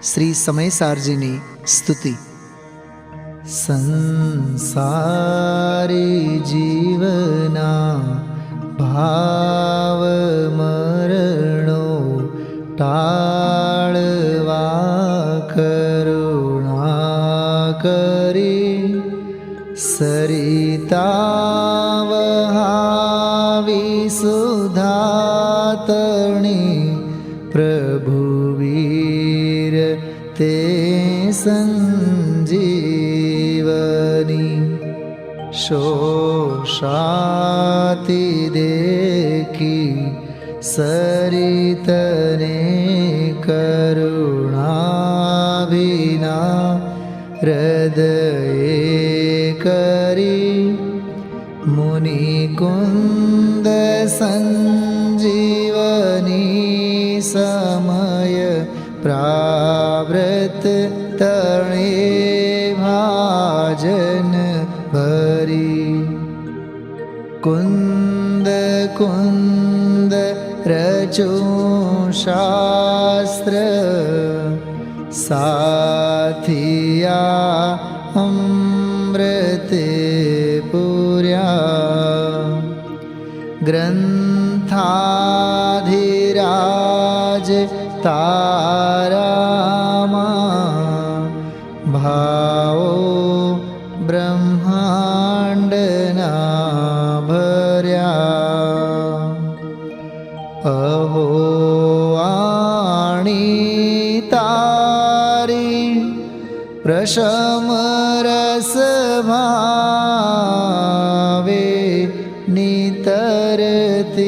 શ્રી સમયસારજીની સ્તુતિ. સંસારી જીવના ભાવ મરણો ટાળવા કરુણા કરી સરિતા વહાવી સુધાતણી પ્રભુ વીર તે સંજીવની શોષાતી દેખી સરિતને કરુણા વિના હૃદયે કરી મુનિકુંદ સંજીવની સમય પ્રાવૃત તણે ભાજન ભરી કુંદ કુંદ રચું શાસ્ત્ર સાથિયા અમૃતે પૂર્યા ગ્રંથાધિરાજ તારામાં ભાવો બ્રહ્માંડના ભર્યા અહો વાણી તારી પ્રશમ રસ ભાવે નિતરતી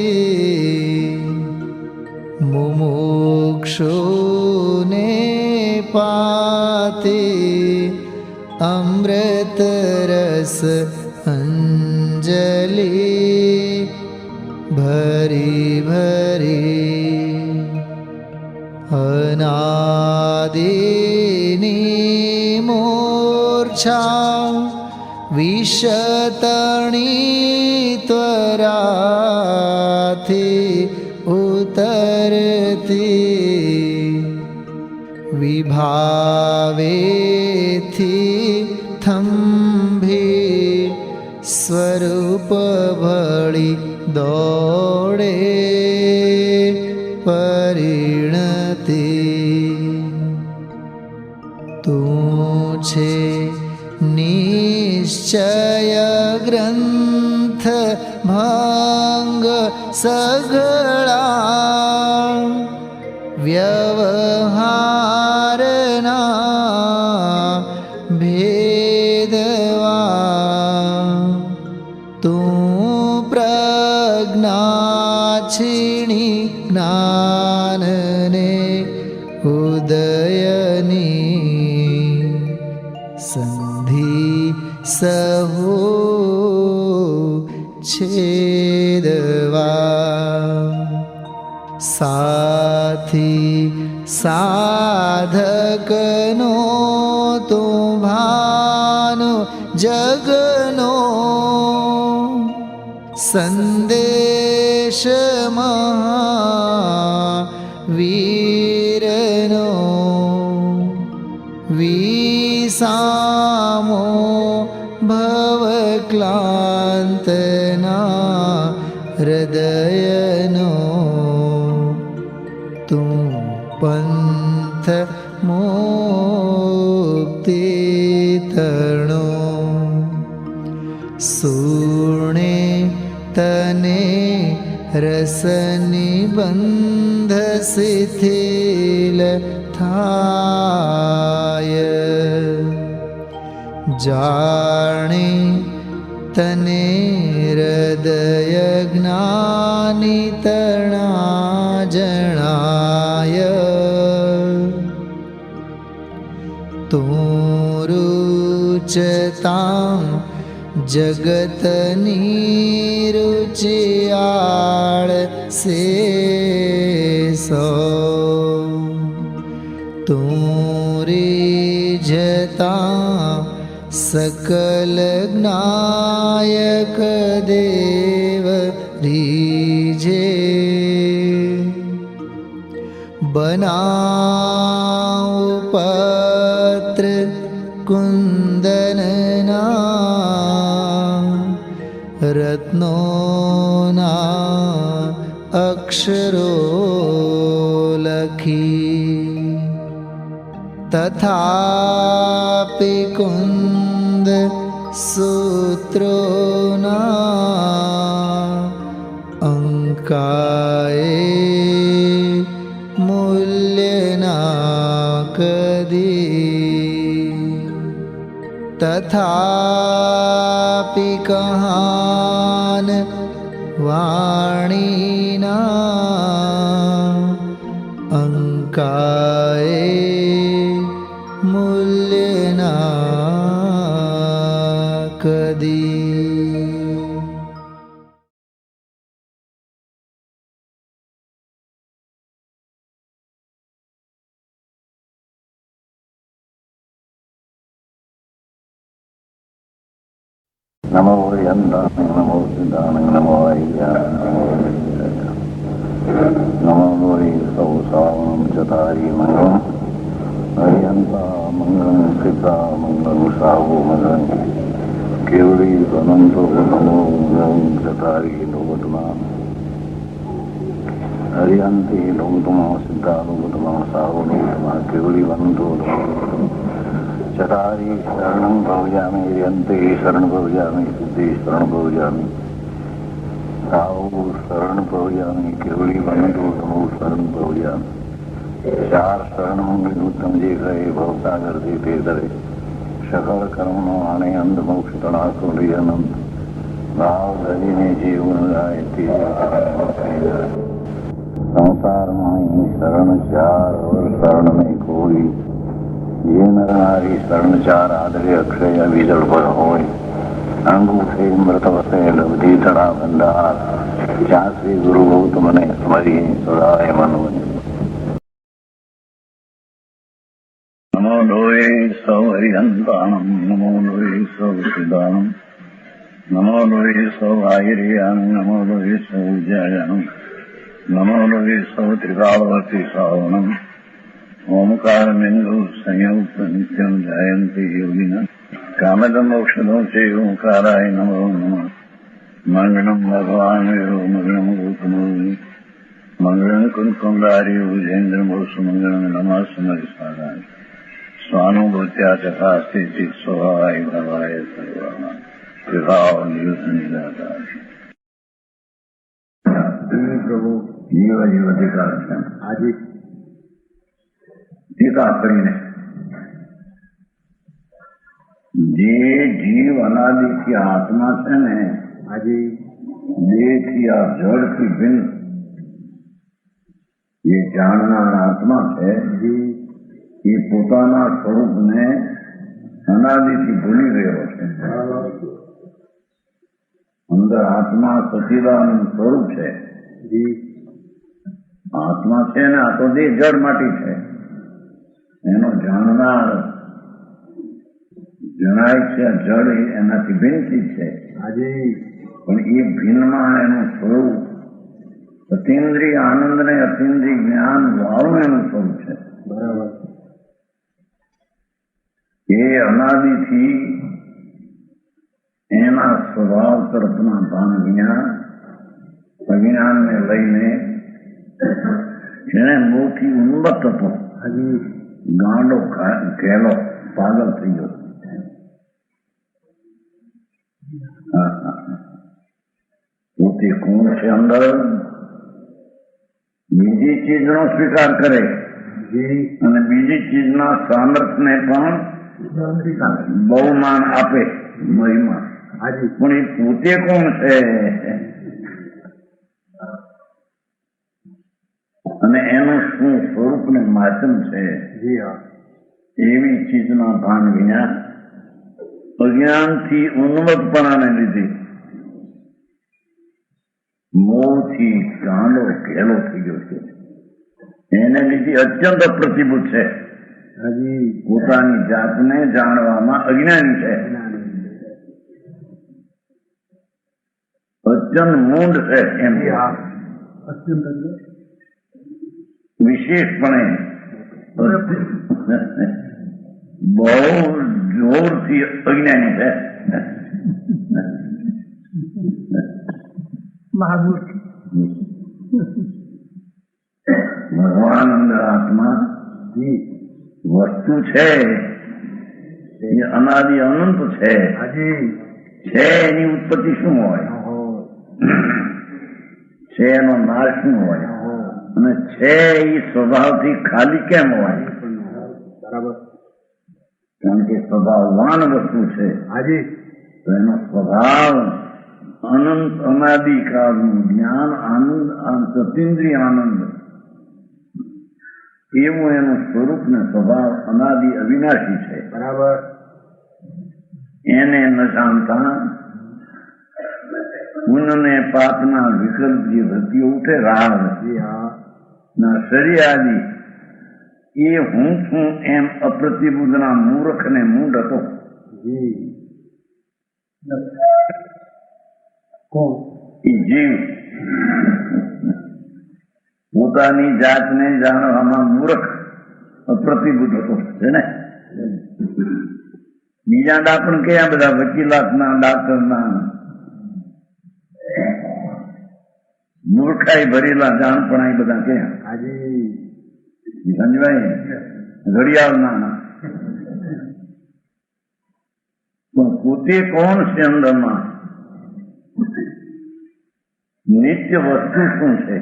મુમુક્ષુને પાતી અમૃત રસ અંજલિ ભરી ભરી અનાદિની મૂર્છા વિષતણી ત્વરાથી ઉતરતી વિભાવેથી થંભી સ્વરૂપ ભળી દોડે પરિણતી તું છે નિશ્ચય ગ્રંથ ભંગ સઘળા વ્યવહારના ભેદવા તું પ્રજ્ઞા છીણી જ્ઞાનને ઉદયની સંધિ સહુ છેદવા સાથી સાધકનો તો ભાનો જગનો સંદેશ મહાવીરનો વિસામો ભવક્લાંતના હૃદયનો તું પંથ મુક્તિ તણો સુણે તને રસની બંધ શિથિલ થાય જાણે તને હૃદય જ્ઞાની તણા જણાય તું રુચતાં જગતની રુચિયાળ શેષો તું રીઝતા સકલ જ્ઞાયક દેવ રીઝે બનાવ પત્ર કુંદનના રત્નોના અક્ષરો લખી તથાપિ કુંદ સૂત્રોના અંકાએ મૂલ્યના કદી તથાપિ કહાન વાણીના અંકાએ મૂલ્યના કદી नमो यन्दानं नमो सिद्धानं नमो ऐयानं नमो लोहि सौसावनं चतारि मङ्गलम् अयन्ता मङ्गलं सिद्धा मङ्गलं सावो मङ्गलं केवली अनन्तो नमो मङ्गलं चतारि लोकतमा हरियन्ति लोकतमा सिद्धा लोकतमा सावो लोकतमा केवली अनन्तो चतारि शरणं भवयामि यन्ते शरण भवयामि सिद्धि शरण भवयामि सावु शरण भवयामि केवली वंदो नमो शरण भवयामि चार शरण मंगल उत्तम जे गए भवसागर जे ते दरे सकल कर्मनो आने अंध मोक्ष तणाको अनंत भाव धरीने जीवन गाय ते संसार में शरण चार और शरण में कोई ये नर नारी शरण चार आदरे अक्षय विजल पर होय अंगूठे मृत वसे लब्धि तड़ा भंडार जा श्री गुरु गौतम ने स्मरी सदाय मनोज नमो लोये सौ हरिहंताणम नमो लोये सौ सिद्धानम नमो लोये सौ आयर्याणम नमो लोये सौ जयनम नमो लोये सौ त्रिकालवती सावनम ओमकार बिंदु संयुक्त नित्यम जयंती योगिना कामदम मोक्षदो से ओंकाराय नमो नमः मंगलम भगवान वीरो मंगलम गौतमोनि मंगलम कुंकुमधारी भुजेन्द्र मोक्ष मंगलम नमः समरिसाराय स्वानुभूत्या चकास्ते चित स्वभावाय भवाय सर्वाना विभाव नियुक्त निराधार प्रभु जीव जीवधिकार आज टीका કરીને જે જીવ અનાદિથી આત્મા છે ને આજે દેહથી આ જળથી ભિન્ન જે જાણનાર આત્મા છે એ પોતાના સ્વરૂપને અનાદિથી ભૂલી ગયો છે અંદર આત્મા સચિદાનંદ સ્વરૂપ છે આત્મા છે ને આ તો દેહ જળ માટી છે એનો જાણનાર જણાય છે જળ એનાથી ભિન્ન ચીજ છે આજે પણ એ ભિન્નમાં એનું સ્વરૂપ અતિન્દ્રિય આનંદ ને અતિન્દ્રિય જ્ઞાન વાળું એનું સ્વરૂપ છે બરાબર એ અનાદિથી એના સ્વભાવ તરફના ભાન જ્ઞાન અજ્ઞાનને લઈને એને મોટી ઉન્મત્ત હતો હજી ગાંડો ઘેલો પાગલ થઈ ગયો પોતે કોણ છે અંદર બીજી ચીજનો સ્વીકાર કરે અને બીજી ચીજના સામર્થ્યને પણ બહુમાન આપે મહિમા પણ એ પોતે કોણ છે અને એનું શું સ્વરૂપ ને માધ્યમ છે એવી ચીજના ભાન વિના અજ્ઞાનથી ઉન્મત્તપણાને લીધે મોહથી ગાંડો ઘેલો થઈ ગયો છે એને લીધે અત્યંત પ્રતિભૂત છે હજી પોતાની જાતને જાણવામાં અજ્ઞાની છે અત્યંત મૂંડ છે એમ અત્યંત વિશેષપણે બહુ જોરથી અજ્ઞાની છે. ભગવાન અંદર આત્મા વસ્તુ છે એ અનાદિ અનંત છે. એની ઉત્પત્તિ શું હોય? છે એનો નાશ શું હોય? અને છે એ સ્વભાવથી ખાલી કેમ હોય? બરાબર. કારણ કે સ્વભાવવાન વસ્તુ છે. તો એનો સ્વભાવ અનંત અનાદિકાળનું જ્ઞાન આનંદ સતીન્દ્રિય આનંદ એવું એનું સ્વરૂપ ને સ્વભાવ અનાદિ અવિનાશી છે. બરાબર. એને ન જાણતા પુણ્ય પાપના વિકલ્પ જે વૃત્તિઓ ઉઠે રાગ ના શરીરાદી એ હું છું એમ અપ્રતિબુદ્ધના મૂર્ખ ને મૂઢ હતો. એ જીવ પોતાની જાતને જાણવામાં મૂર્ખ અપ્રતિબુદ્ધ હતો છે ને. બીજા દાપણ કયા બધા વકીલાતના ડાક્ટરના મૂર્ખાઈ ભરેલા જાણપણા એ બધા ક્યાં સમજવાય? ઘડિયાળના પણ પોતે કોણ છે અંદરમાં? નિત્ય વસ્તુ શું છે?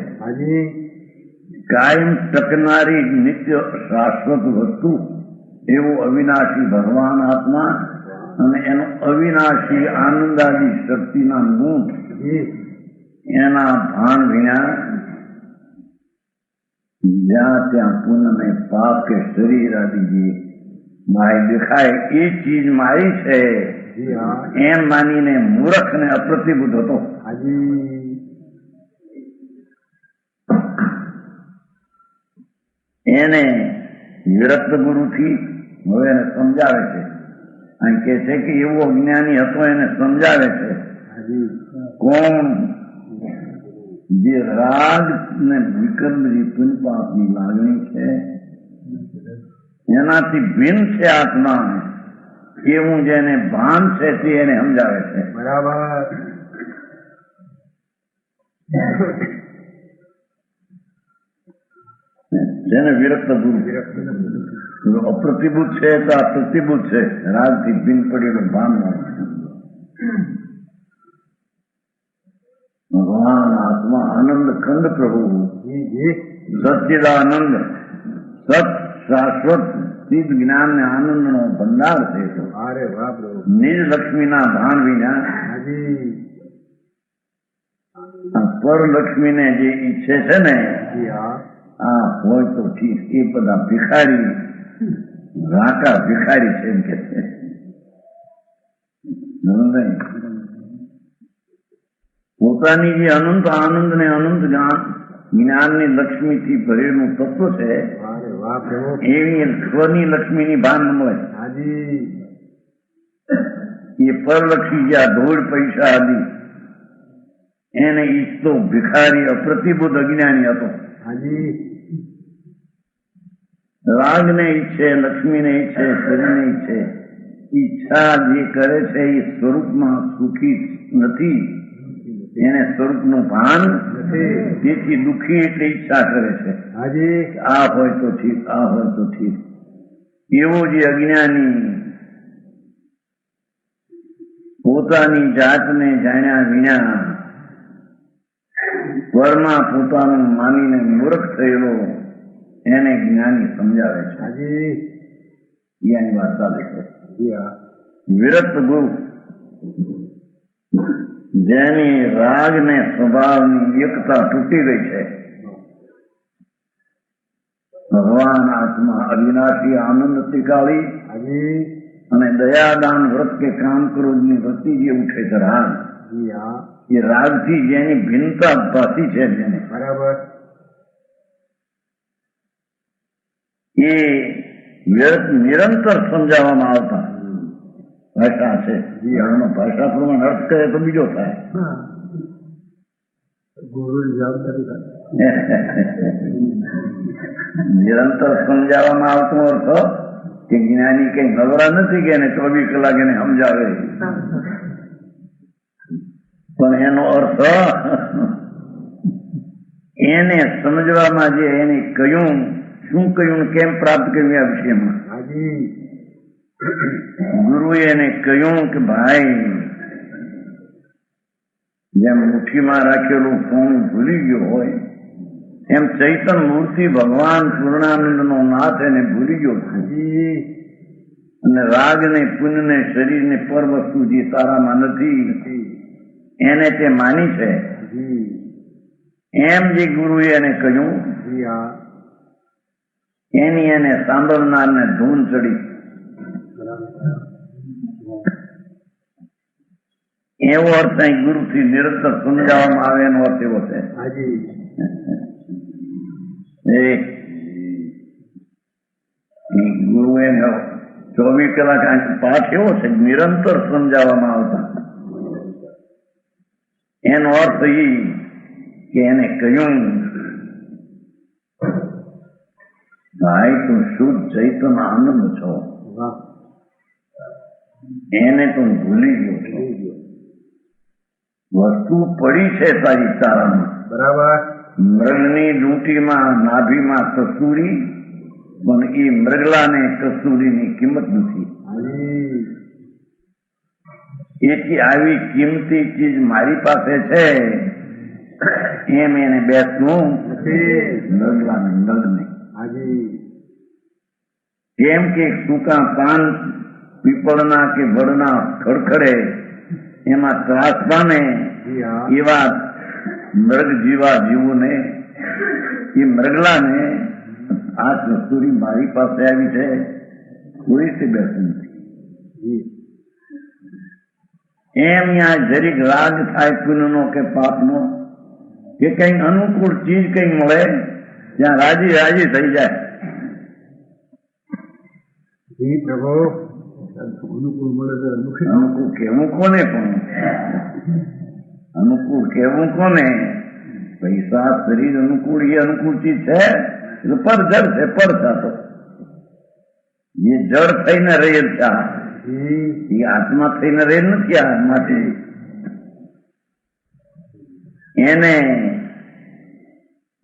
કાયમ ટકનારી નિત્ય શાશ્વત વસ્તુ એવું અવિનાશી ભગવાન આત્મા અને એનો અવિનાશી આનંદાદી શક્તિના ગુણ એના ભાન વિના જ્યાં ત્યાં પુણ્ય ને પાપ કે શરીર આદિ જે માય દેખાય એ ચીજ મારી છે એમ માનીને મૂર્ખ ને અપ્રતિબુદ્ધ હતો. એને વિરક્ત ગુરુથી હવે એને સમજાવે છે. અહીં કે છે કે એવો જ્ઞાની હતો એને સમજાવે છે. કોણ? જે રાગ ને વિકલ્પ જે પુણ્યપાપની લાગણી છે એનાથી ભિન્ન છે આત્મા એવું જેને ભાન છે તે એને સમજાવે છે. બરાબર. જેને વિરક્ત ગુરુ અપ્રતિબુદ્ધ છે તો આ પ્રતિબુદ્ધ છે. રાગથી ભિન્ન પડેલું ભાન ભગવાન આત્મા આનંદ ખંડ પ્રભુ સચ્ચિદાનંદ સત શાશ્વત સિદ્ધ જ્ઞાન ને આનંદ નો ભંડાર છે. નિજ લક્ષ્મીના ભાન વિના પરલક્ષ્મીને જે ઈચ્છે છે ને આ હોય તો ઠીક. એ બધા ભિખારી રાકા ભિખારી છે એમ કે છે. પોતાની જે અનંત આનંદ ને અનંત જ્ઞાનની લક્ષ્મીથી ભરેલું તત્વ છે એવી સ્વની લક્ષ્મીની ભાન ન મળે. એ પરલક્ષ્મી જ્યાં ધોળ પૈસા આદિ એને ઈચ્છતો ભિખારી અપ્રતિબુદ્ધ અજ્ઞાની હતો. રાગને ઈચ્છે, લક્ષ્મીને ઈચ્છે, શરીરને ઈચ્છે. ઈચ્છા જે કરે છે એ સ્વરૂપમાં સુખી નથી. એને સ્વરૂપનું ભાન તેથી દુઃખી એટલે ઈચ્છા કરે છે. આ હોય તો ઠીક, આ હોય તો ઠીક. એવો જે અજ્ઞાની પોતાની જાતને જાણ્યા વિના પરમાં પોતાનું માનીને મૂર્ખ થયેલો એને જ્ઞાની સમજાવે છે. જ્ઞાની વાત ચાલે છે. વિરક્ત ગુરુ જેની રાગ ને સ્વભાવની એકતા તૂટી ગઈ છે. ભગવાન આત્મા અવિનાશી આનંદ તિકાળી અને દયાદાન વ્રત કે કામ ક્રોધની વૃત્તિ જે ઉઠે છે રાગ, એ રાગથી જેની ભિન્નતા ભાસી છે જેને બરાબર એ નિરંતર સમજાવવામાં આવતા ભાષા છે. ભાષા પ્રમાણે અર્થ કરે તો બીજો થાય. ગુરુ જવાબદારી નિરંતર સમજાવવામાં આવતો અર્થ કે જ્ઞાની કઈ નવરા નથી કે એને 24 કલાક એને સમજાવે, પણ એનો અર્થ એને સમજવામાં જે એને કહ્યું, શું કહ્યું, કેમ પ્રાપ્ત કર્યું આ વિષયમાં ગુરુએ એને કહ્યું કે ભાઈ જેમ મુઠ્ઠીમાં રાખેલું સોનું ભૂલી ગયો હોય એમ ચૈતન મૂર્તિ ભગવાન પૂર્ણાનંદ નો નાથ એને ભૂલી ગયો છે, અને રાગ ને પુણ્ય ને શરીર ને પર વસ્તુ જે તારામાં નથી એને તે માની છે એમ જે ગુરુએ એને કહ્યું એની એને સાંભળનારને ધૂન ચડી. એવો અર્થ અહીં ગુરુથી નિરંતર સમજાવવામાં આવે એનો અર્થ એવો છે. ગુરુએ 24 કલાક પાઠ એવો છે નિરંતર સમજાવવામાં આવતા. એનો અર્થ એ કે એને કહ્યું ભાઈ તું શુદ્ધ ચૈતન આનંદ છો, એને તું ભૂલી ગયો છો. વસ્તુ પડી છે તારી તારામાં, બરાબર. મૃગની ડૂંટીમાં નાભીમાં કસ્તુરી, પણ એ મૃગલાને કસ્તુરીની કિંમત નથી. એથી આવી કિંમતી ચીજ મારી પાસે છે એમ એને બેસવું મૃગલાને નળને. કેમ કે સૂકા પાન પીપળના કે વડના ખડખડે એમાં ત્રાસ પામે એવા મૃગ જીવા જીવોને એ મૃગલાને આ કસ્તુરી મારી પાસે આવી છે કોઈ બેસતું નથી. એમ ત્યાં જરીક રાગ થાય પુણ્યનો કે પાપનો કે કઈ અનુકૂળ ચીજ કઈ મળે ત્યાં રાજી રાજી થઈ જાય. પ્રભુ અનુકૂળ મળે તો અનુકૂળ કેવું કોને, પણ અનુકૂળ કેવું કોને? પૈસા શરીર અનુકૂળ એ અનુકૂળ ચીજ છે, પર જળ છે, પર થતો એ જળ થઈને રહેલ છે, એ આત્મા થઈને રહેલ નથી. આત્માથી એને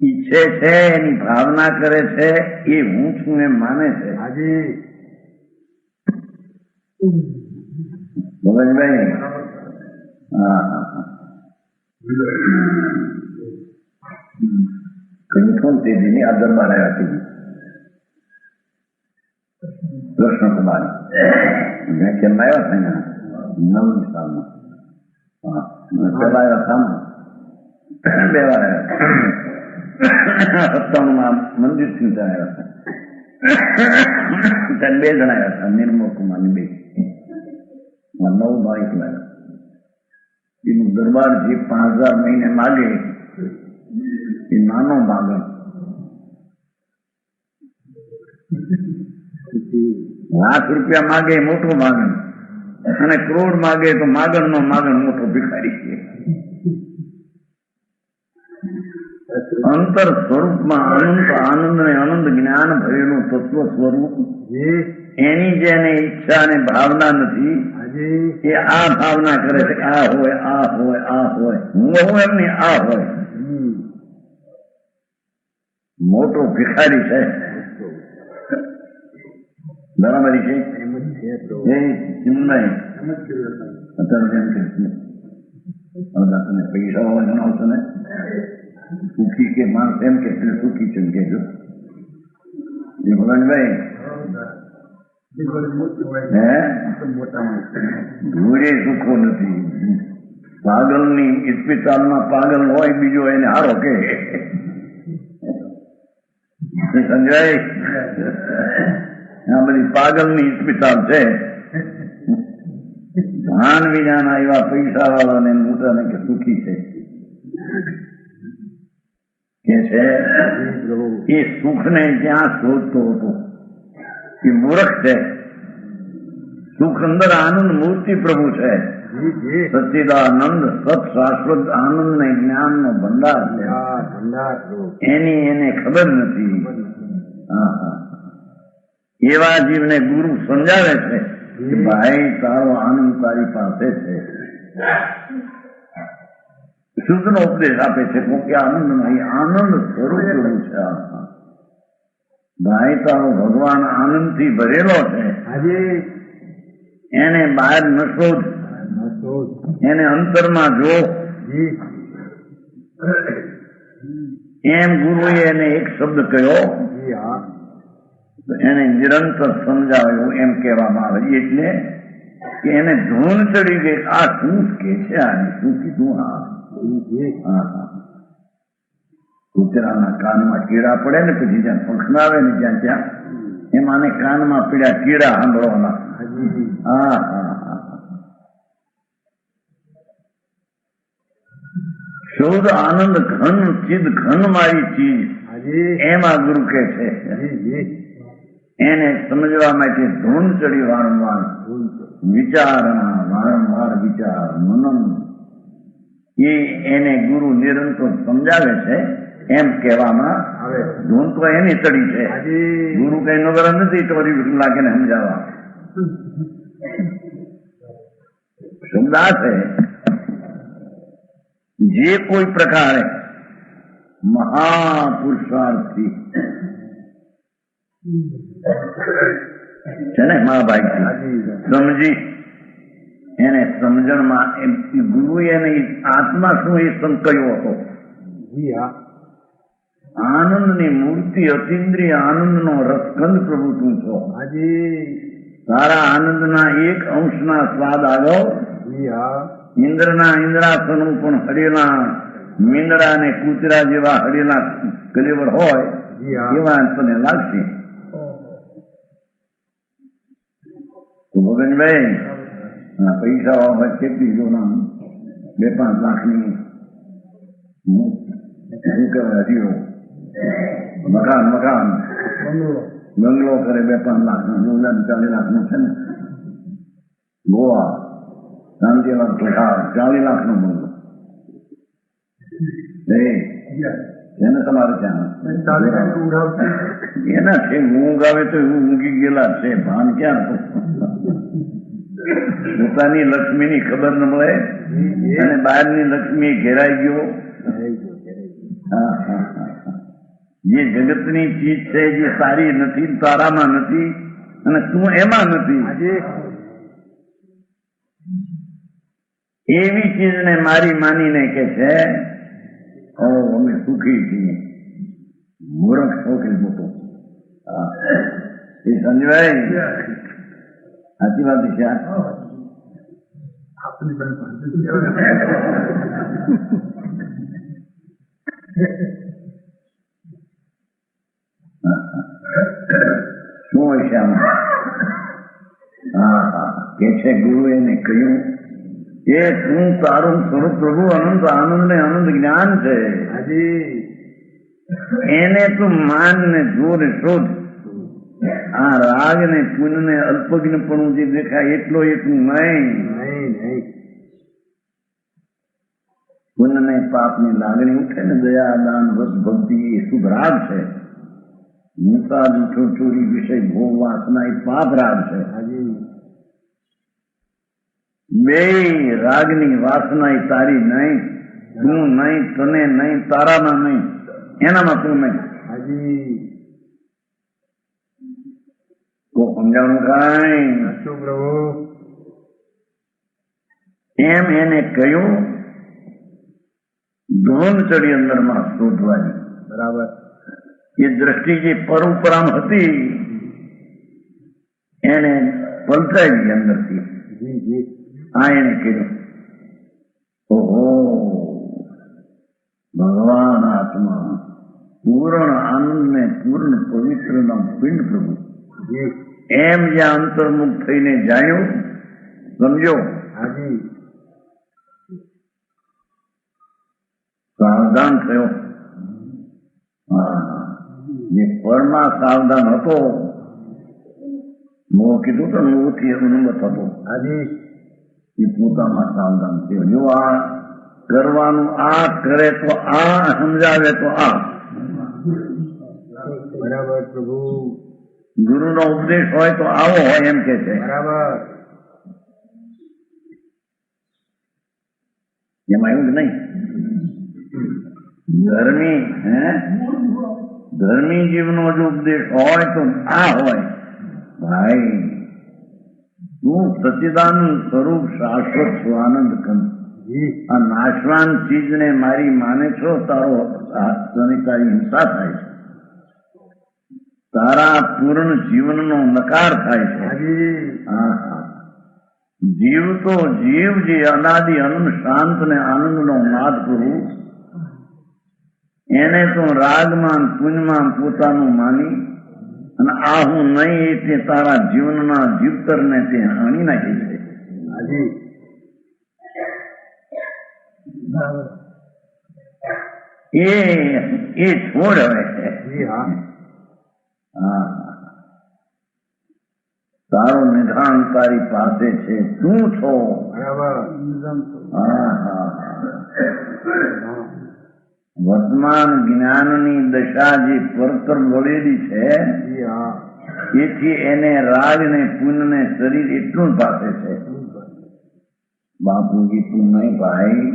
ઈચ્છે છે, એની ભાવના કરે છે, એ હું છું એમ માને છે. ભાઈ હા કંઠોન તેજીની આ દરબાર આવ્યા હતી કૃષ્ણકુમારી વ્યાખ્યાનમાં આવ્યા હતા 9 સાલમાં. પેલા આવ્યા હતા 2 વાર આવ્યા 97 મંદિર થી ત્યાં આવ્યા હતા. 2 જણા આવ્યા હતા, નિર્મળ કુમારની 2. 9 માં એકલા એનું દરબાર જે 5000 મહિને માગે એ નાનો માગણ, ₹1,00,000 માગે મોટો માગણ, અને કરોડ માગે તો માગણ નો માગણ મોટો ભિખારી છે. અંતર સ્વરૂપમાં અનંત આનંદ ને અનંત જ્ઞાન ભરેલું તત્વ સ્વરૂપ એની જેને ઈચ્છા અને ભાવના નથી એ આ ભાવના કરે છે. આ હોય આ હોય આ હોય, હું એમની આ હોય. મોટો ભિખારી છે, બરાબર છે. અત્યારે જેમ કે પૈસા હોવા જણાવશો ને સુખી કે માણસ એમ કે સુખી છે એમ કેજો એ ભગવાનભાઈ. ધૂળે સુખો નથી. પાગલની ઇસ્પિતાલમાં પાગલ હોય બીજો એને હારો કે સંજય આ બધી પાગલની ઇસ્પિતાલ છે. ભાન વિનાના એવા પૈસા વાળાને મોટાને કે સુખી છે કે છે એ સુખને જ્યાં શોધતો હતો એ મૂર્ખ છે. સુખ અંદર આનંદ મૂર્તિ પ્રભુ છે, જી જી સચ્ચિદાનંદ સત શાશ્વત આનંદ ને જ્ઞાન નો ભંડાર છે. હા ભંડાર રૂપ. એની એને ખબર નથી. હા હા. એવા જીવને ગુરુ સમજાવે છે કે ભાઈ તારો આનંદ તારી પાસે છે. શુદ્ધ નો ઉપદેશ આપે છે કે આનંદ નહીં, આનંદ સ્વરૂપ એવું છે. ભાઈ તારો ભગવાન આનંદ થી ભરેલો છે. હાજી એને બહાર ન શોધ, એને અંતરમાં જો. જી એમ ગુરુએ એને એક શબ્દ કહ્યો, જી હા એને નિરંતર સમજાવ્યું એમ કહેવામાં આવે. એટલે કે એને ધૂન ચડી ગઈ, આ શું કે છે, આને શું કીધું. હા હા. કૂતરાના કાનમાં કીડા પડે ને પછી જ્યાં પંખનાવે ને જ્યાં ત્યાં એમાં કાનમાં પીડ્યા કીડા સાંભળવાના. હા હા હા. શુદ્ધ આનંદ ઘન ચિદ ઘન મારી ચીજ, એમાં ગુરુ કે છે. એને સમજવા માટે ધૂન ચડી વારંવાર વિચારણા, વારંવાર વિચાર મનન, એ એને ગુરુ નિરંતર સમજાવે છે એમ કહેવામાં આવે. ધૂન તો એની ચડી છે, ગુરુ કઈ નગર નથી તો લાગે ને સમજાવવા. શબ્દ આ છે, જે કોઈ પ્રકારે મહાપુરુષાર્થી છે ને મહાભાઈ સમજી એને સમજણમાં ગુરુએ એને આત્મા શું એ કહ્યો હતો. આનંદની મૂર્તિ અતિન્દ્રિય આનંદનો રસખંડ પ્રભુ તું છો. તારા આનંદના એક અંશના સ્વાદ આવ્યો. ઇન્દ્રના ઇન્દ્રાસનો પણ હરેલા મીંદડા અને કૂતરા જેવા હરેલા કલેવર હોય એવા તને લાગશે. ભગનભાઈ પૈસા હોય કેટલી જો નામ 2-5 લાખની શું કહેવાય હરીઓ મકાન બંગલો કરે 2-5 લાખનો 40 લાખનો છે ને. ગોવા શાંતિલાલ પ્રસાદ 40 લાખનો બંગલો એને તમારે ત્યાં એના છે ઊંઘ આવે તો ઊંઘી ગયેલા છે, ભાન ક્યાં તો. પોતાની લક્ષ્મીની ખબર ન મળે અને બહારની લક્ષ્મી ઘેરાઈ ગયો. જે જગતની ચીજ છે જે સારી નથી, તારામાં નથી અને તું એમાં નથી, એવી ચીજને મારી માનીને કે છે અમે સુખી છીએ. મૂર્ખ શોખી મોટો. એ સંજયભાઈ સાચી વાત છે. શું હોય છે આમાં? હા હા કે છે ગુરુ એને કહ્યું એ તું તારું સ્વરૂપ પ્રભુ અનંત આનંદ ને અનંત જ્ઞાન છે. એને તું માન ને જોર શોધ. આ રાગ ને પુન ને અલ્પજ્ઞ પણ જે દેખાય એટલો એટલું નહીં. પુન ને પાપ ની લાગણી ઉઠે ને દયા દાન રસ ભક્તિ એ શુભ રાગ છે. હિંસા જૂઠો ચોરી વિષય ભોગ વાસના એ પાપ રાગ છે. બે રાગની વાસના એ તારી નહીં, તું નહીં, તને નહીં, તારામાં નહીં, એનામાં તું નહીં. તો સમજાવવાનું કઈ એમ એને કહ્યું. ધૂન ચડી અંદરમાં શોધવાની. બરાબર. એ દ્રષ્ટિ જે પરોપરામ હતી એને પલટાવી અંદરથી. આ એને કહ્યું ઓહો ભગવાન આત્મા પૂર્ણ આનંદ ને પૂર્ણ પવિત્ર ના પિંડ પ્રભુ. એમ જ્યાં અંતર્મુખ થઈને જાણ્યું, સમજો. સાવધાન થયો. જે પરમાં સાવધાન હતો, મોહ કીધું તો મોહથી અનુમત હતો. એ પોતામાં સાવધાન થયો. જો આ કરવાનું આ કરે તો આ, સમજાવે તો આ. બરાબર પ્રભુ. ગુરુનો ઉપદેશ હોય તો આવો હોય એમ કે છે. બરાબર. એમાં એવું જ નહીં. ધર્મી જીવનો જો ઉપદેશ હોય તો આ હોય. ભાઈ તું સચ્ચિદાનંદ સ્વરૂપ શાશ્વત સ્વાનંદ કંદ આ નાશવાન ચીજને મારી માને છો, તારો તારી હિંસા થાય છે, તારા પૂર્ણ જીવનનો નકાર થાય છે. જીવ તો જીવ જે અનાદિ અનંત શાંત ને આનંદનો નાદ પ્રભુ, એને તો રાગમાં પુણ્યમાં પોતાનું માની અને આ હું નહીં એટલે તારા જીવનના જીવતરને તે હાણી નાખી છે. એ છોડ હવે. તારું નિધાન તારી પાસે છે, તું છો. વર્તમાન જ્ઞાનની દશા જે પરતર વળેલી છે, એથી એને રાગ ને પુણ્ય ને શરીર એટલું જ પાસે છે. બાપુજી તું નહીં ભાઈ,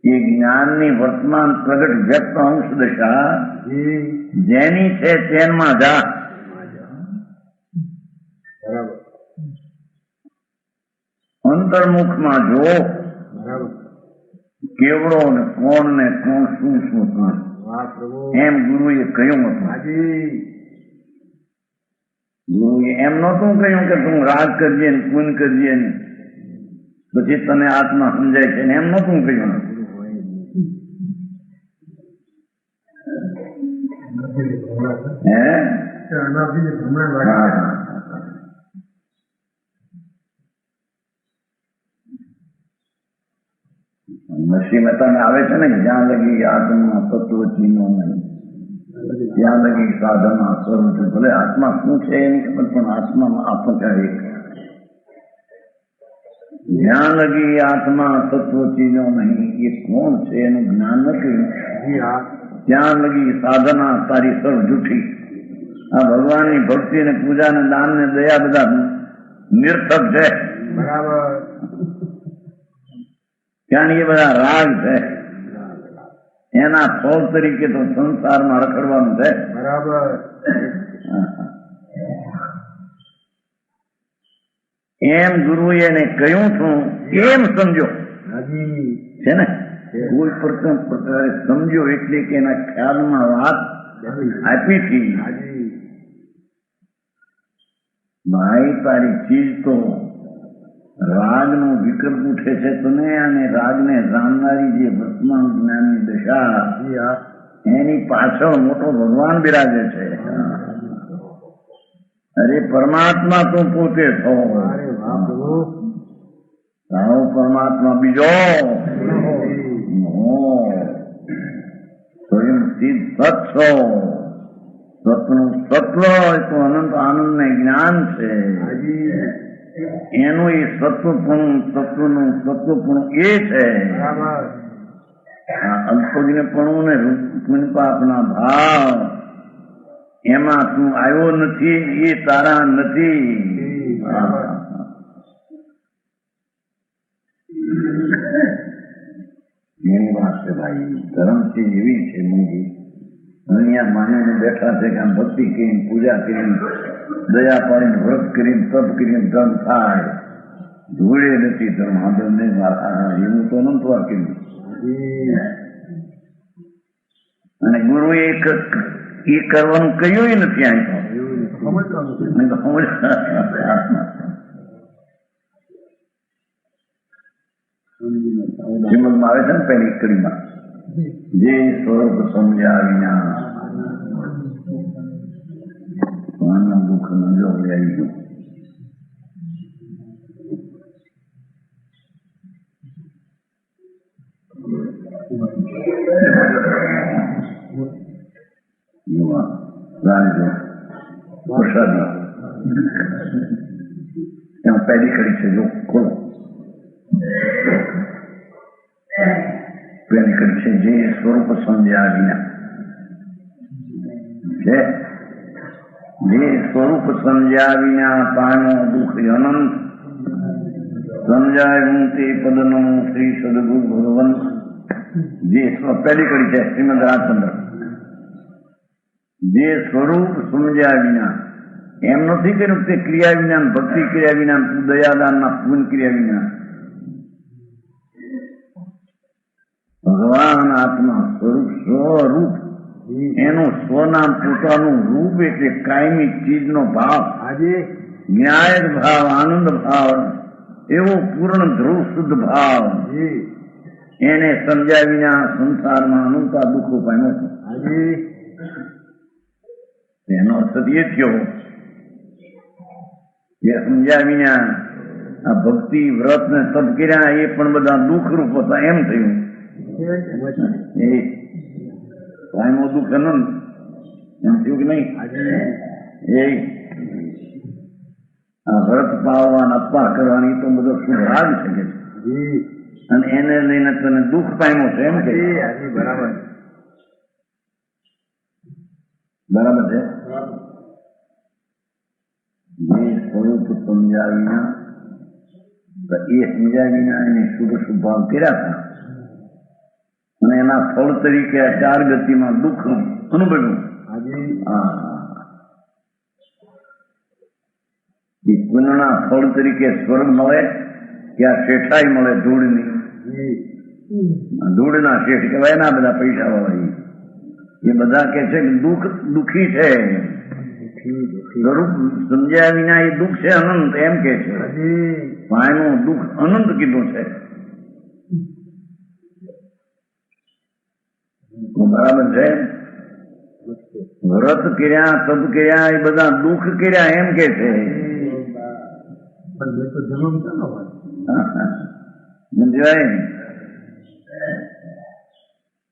એ જ્ઞાનની વર્તમાન પ્રગટ વ્યક્ત અંશ દશા જેની છે તેનમાં જા. અંતર્મુખમાં જો કેવડો ને કોણ ને કોણ શું શું એમ ગુરુએ કહ્યું હતું. ગુરુએ એમ નહોતું કહ્યું કે તું રાગ કરજે ને પુણ્ય કરજે ને પછી તને આત્મા સમજાય છે ને, એમ નહોતું કહ્યું. નરસિંહ મહેતાને આવે છે ને, જ્યાં લગી આત્મા તત્વ ચીનો નહીં ત્યાં લગી સાધના સ્વરૂપ. ભલે આત્મા શું છે એની ખબર, પણ આત્મામાં આપણને એક. જ્યાં લગી આત્મા તત્વ ચીનો નહીં, એ કોણ છે એનું જ્ઞાન નથી, ત્યાં લગી સાધના તારી સર્વ જૂઠી. આ ભગવાનની ભક્તિ ને પૂજા ને દાન ને દયા બધા નિર્થક છે. બરાબર. ત્યાં એ બધા રાગ છે, એના ફળ તરીકે તો સંસારમાં રખડવાનું છે. બરાબર. એમ ગુરુએ એને કહ્યું છું એમ સમજો છે ને. કોઈ પ્રકારે સમજો એટલે કે એના ખ્યાલમાં વાત આપી હતી. ભાઈ તારી ચીજ તો રાગનો વિકલ્પ ઉઠે છે તને, અને રાગને જાણનારી જે વર્તમાન જ્ઞાનની દશા એની પાછળ મોટો ભગવાન બિરાજે છે. અરે પરમાત્મા તું પોતે છો, તારો પરમાત્મા બીજો સ્વયં સિદ્ધ સત છો. સતનું સત્વ તો અનંત આનંદ ને જ્ઞાન છે. એનું એ સત્વપણું તત્વપણું એ છે. અલ્પજ્ઞપણું ને પુણ્યપાપના ભાવ એમાં તું આવ્યો નથી, એ તારા નથી. એની વાત છે ભાઈ. ધર્મથી એવી છે મૂંગી દુનિયા માનીને બેઠા છે કે આમ ભક્તિ કરીને પૂજા કરીને દયા પાડીને વ્રત કરીને તપ કરીને ધર્મ થાય. જોડે નથી ધર્મ. આદર નહીં એવું તો નતું કીધું. અને ગુરુએ એ કરવાનું કહ્યું નથી. અહીં શ્રીમદમાં આવે છે ને પહેલી કડીમાં, જે સ્વરૂપ સમજ્યા વિના દુઃખ ન જો આવી ગયું. પ્રસાદી ત્યાં પહેલી કડી છે, જો ખોલો. પેલી કરી છે જે સ્વરૂપ સમજ્યા વિના છે, જે સ્વરૂપ સમજ્યા વિના પાનો દુઃખ અનંત સમજાય હું તે પદનું શ્રી સદગુરુ ભગવન. જે પહેલી કરી છે શ્રીમદ રાજચંદ્ર. જે સ્વરૂપ સમજ્યા વિના એમ નથી કર્યું તે ક્રિયા વિના, ભક્તિ ક્રિયા વિના, દયાદાનના પૂન ક્રિયા વિના. ભગવાન આત્મા સ્વરૂપ સ્વરૂપ એનું સ્વનામ પોતાનું રૂપ એટલે કાયમી ચીજનો ભાવ, ન્યાય ભાવ, આનંદ ભાવ, એવો પૂર્ણ ધ્રુવ શુદ્ધ ભાવ એને સમજ્યા વિના સંસારમાં અનંતા દુઃખો પામ્યો છે. એનો અર્થ એ થયો કે સમજ્યા વિના આ ભક્તિ વ્રત ને તપ કર્યા એ પણ બધા દુઃખ રૂપ હતા એમ થયું. એ કાયમો દુઃખ અનંત એમ થયું કે નહીં? એ આ વ્રત પાવવા અપા કરવાની તો બધો શુભ રાગ છે કે અને એને લઈને તને દુઃખ પામ્યો છે એમ કે બરાબર બરાબર છે. જે સ્વરૂપ સમજ્યા વિના એ સમજ્યા વિના એને શુભ શુભ ભાવ કર્યા હતા અને એના ફળ તરીકે આ ચાર ગતિમાં દુઃખ અનુભવ્યું. પુણ્યના ફળ તરીકે સ્વર્ગ મળે કે આ શેઠાઈ મળે ધૂળની. ધૂળના શેઠ કહેવાય ના બધા પૈસા વાળા એ બધા કે છે કે દુઃખ દુઃખી છે. સ્વરૂપ સમજ્યા વિના એ દુઃખ છે અનંત એમ કે છે. એનું દુઃખ અનંત કીધું છે. બરાબર છે. વ્રત કર્યા તપ કર્યા એ બધા દુઃખ કર્યા એમ કે છે.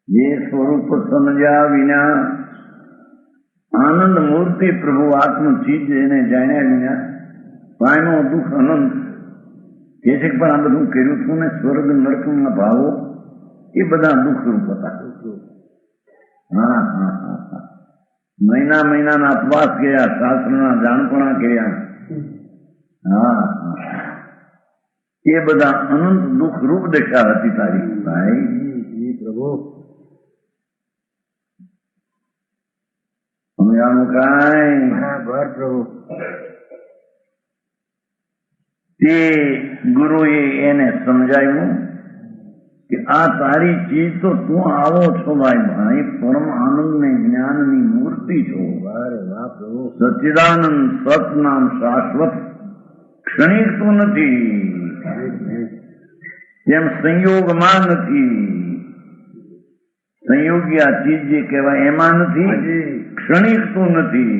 જે સ્વરૂપ સમજ્યા વિના આનંદ મૂર્તિ પ્રભુ આત્મ ચીજ એને જાણ્યા વિના પાયનો દુઃખ અનંત કે છે. પણ આ બધું કર્યું છું ને સ્વર્ગ નરકના ભાવો એ બધા દુઃખ રૂપ હતા. હા હા હા મહિના મહિનાના અપવાસ કર્યા, શાસ્ત્રના જાણપણા કર્યા. હા એ બધા અનંત દુઃખ રૂપ દશા હતી તારી ભાઈ. પ્રભુ સમજાણું કાંઈ પ્રભુ તે ગુરુએ એને સમજાવ્યું કે આ તારી ચીજ તો તું આવો છો ભાઈ પરમ આનંદ ને જ્ઞાન ની મૂર્તિ છો. સચ્ચિદાનંદ સત નામ શાશ્વત ક્ષણિક તું નથી, જેમ સંયોગમાં નથી. સંયોગી આ ચીજ જે કહેવાય એમાં નથી, ક્ષણિક તું નથી.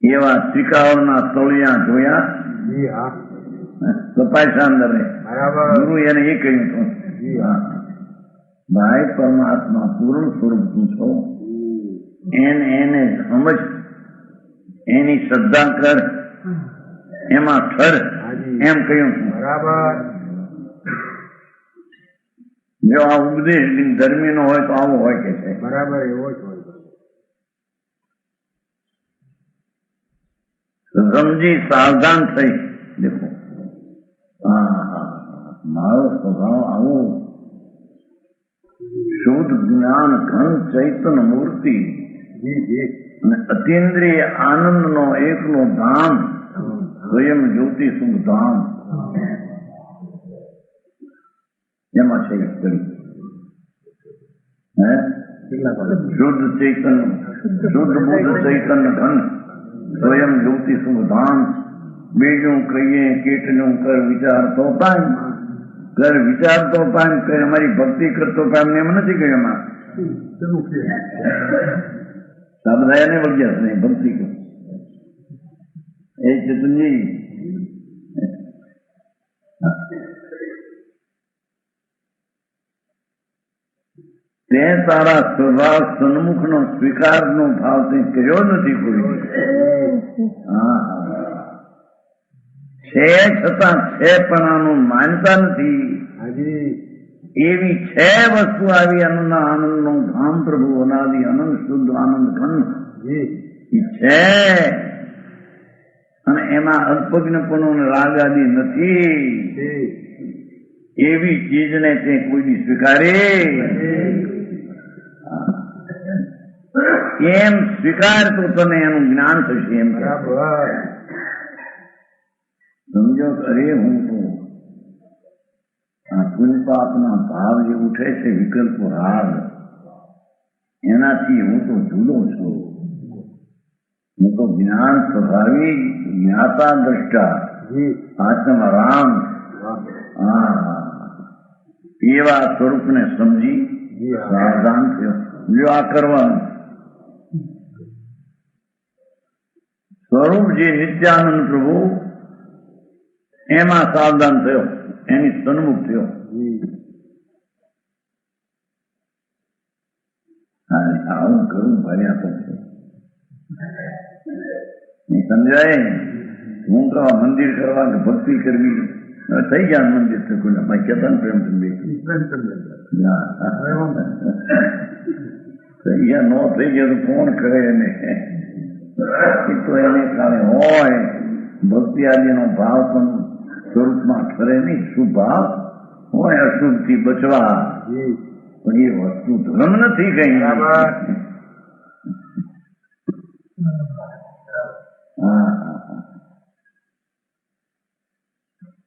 એવા ત્રિકાળના તળિયા જોયા કપાયસા અંદર ગુરુ એને એ કહ્યું હતું ભાઈ પરમાત્મા પૂર્ણ સ્વરૂપ તું છો, એને સમજ, એની શ્રદ્ધા કર, એમાં ઠર એમ કહ્યું છું. જો આ ઉપદેશ ધર્મી નો હોય તો આવો હોય કે છે. બરાબર એવો જ હોય. સમજી સાવધાન થઈ. દેખો મારો સ્વભાવ આવો શુદ્ધ જ્ઞાન ઘન ચૈતન્ય મૂર્તિ અને અતિન્દ્રિય આનંદ નો એકનો ધામ સ્વયં જ્યોતિ સુખ ધામ એમાં છે. શુદ્ધ ચૈતન્ય, શુદ્ધ બુદ્ધ ચૈતન્ય ઘન સ્વયં જ્યોતિ સુખ ધામ. બીજું કહીએ કેટલું કર વિચાર તો પામ, કર વિચાર તો પામ, કર અમારી ભક્તિ કરતો પામ એમ નથી કહ્યું. એમાં બધા એને વળગ્યા છે ભક્તિ કર એ ચેતનજી. તે તારા સ્વભાવ સન્મુખનો સ્વીકારનો ભાવ તે કર્યો નથી કોઈ. છે છતાં છે પણ આનું માનતા નથી. એવી છે વસ્તુ આવી આનંદનો ધામ પ્રભુ અનાદિ અનંત શુદ્ધ આનંદ ખંડ છે, અને એમાં અલ્પજ્ઞપણો રાગ આદિ નથી. એવી ચીજને તે કોઈ સ્વીકારે એમ સ્વીકાર તો તને એનું જ્ઞાન થશે. એમ સમજો. અરે હું તો આ પુણ્યપાપના ભાવ જે ઉઠે છે વિકલ્પ રાગ, એનાથી હું તો જુદો છું. હું તો જ્ઞાન સ્વભાવી જ્ઞાતા દ્રષ્ટા આત્મારામ એવા સ્વરૂપને સમજી સાવધાન થયો. જો આ કરવાનું સ્વરૂપ જે નિત્યાનંદ પ્રભુ એમાં સાવધાન થયો, એની સન્મુખ થયો. આવું કરું ભર્યા પછી સમજાય. હું તો મંદિર કરવા કે ભક્તિ કરવી થઈ ગયા. મંદિર તો કોઈ ભાઈ કેતા ને પ્રેમ થઈ ગયા ન થઈ ગયા તો કોણ કરે એને? તો એને કારણે હોય ભક્તિ આદિનો ભાવ પણ સ્વરૂપમાં ઠરે નહીં. શુભ ભાવ હોય અશુભ થી બચવા, પણ એ વસ્તુ ધર્મ નથી કઈ.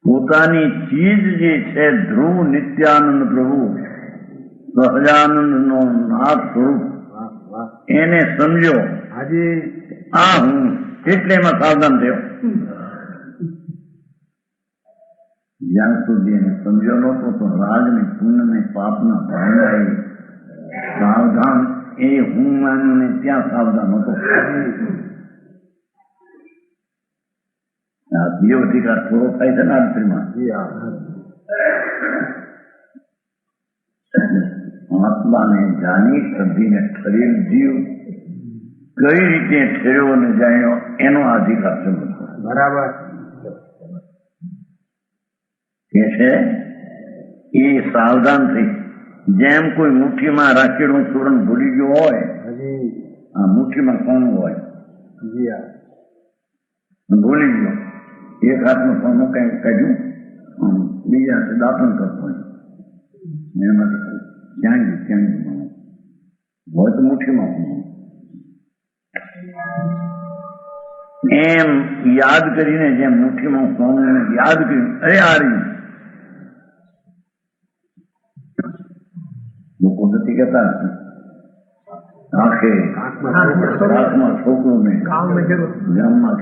પોતાની ચીજ જે છે ધ્રુવ નિત્યાનંદ પ્રભુ સહજાનંદ નો નાથ સ્વરૂપ એને સમજો. આ હું એટલે એમાં સાવધાન થયો. જ્યાં સુધી એને સમજો નહોતો તો રાગ ને પુણ્ય ને પાપના ભાવના સાવધાન એ હું માનીને ત્યાં સાવધાન હતો. આ જીવ અધિકાર પૂરો થાય છે ને અંતરીમાં. આત્માને જાણી સમજીને ઠરેલ જીવ કઈ રીતે ઠર્યો અને જાણ્યો એનો અધિકાર સમજો. બરાબર કે છે એ સાવધાન થઈ. જેમ કોઈ મુઠ્ઠીમાં રાખેલું સુરણ ભૂલી ગયો હોય, આ મુઠ્ઠીમાં સોનું હોય ભૂલી ગયો, એક હાથનું સોનું કઈ કાઢ્યું બીજા હાથે દાપણ કરતો હોય, એમાં ક્યાં હોય તો મુઠ્ઠીમાં એમ યાદ કરીને જેમ મુઠ્ઠીમાં સોનું યાદ કર્યું. અરે આ રહ્યું લોકો નથી કહેતા આંખે હાથમાં છોકરું ને ગામમાં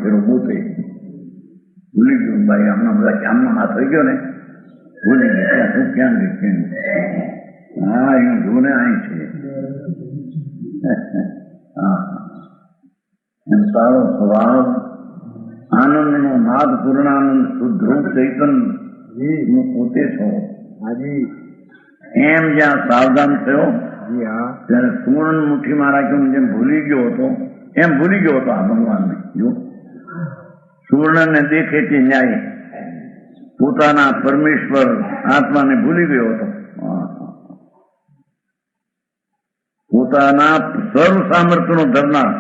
ખેડો બોતે ભૂલી ગયું. ભાઈ આમના બધા આમનો હાથ થઈ ગયો ને ભૂલી ગયા. તું ક્યાં ગઈ? હા એવું જો ને અહીં છે. એમ તારો સ્વભાવ આનંદ નો નાદ પૂર્ણાનંદ શુદ્ધ રૂપ ચૈતન્ય હું પોતે છો. એમ જ્યાં સાવધાન થયો ત્યારે સુવર્ણ મુઠ્ઠીમાં રાખ્યું જેમ ભૂલી ગયો હતો એમ ભૂલી ગયો હતો આ ભગવાનને. જો સુવર્ણ ને દેખે તે ન્યાય પોતાના પરમેશ્વર આત્માને ભૂલી ગયો હતો. પોતાના સર્વ સામર્થ્યનો ધરનાર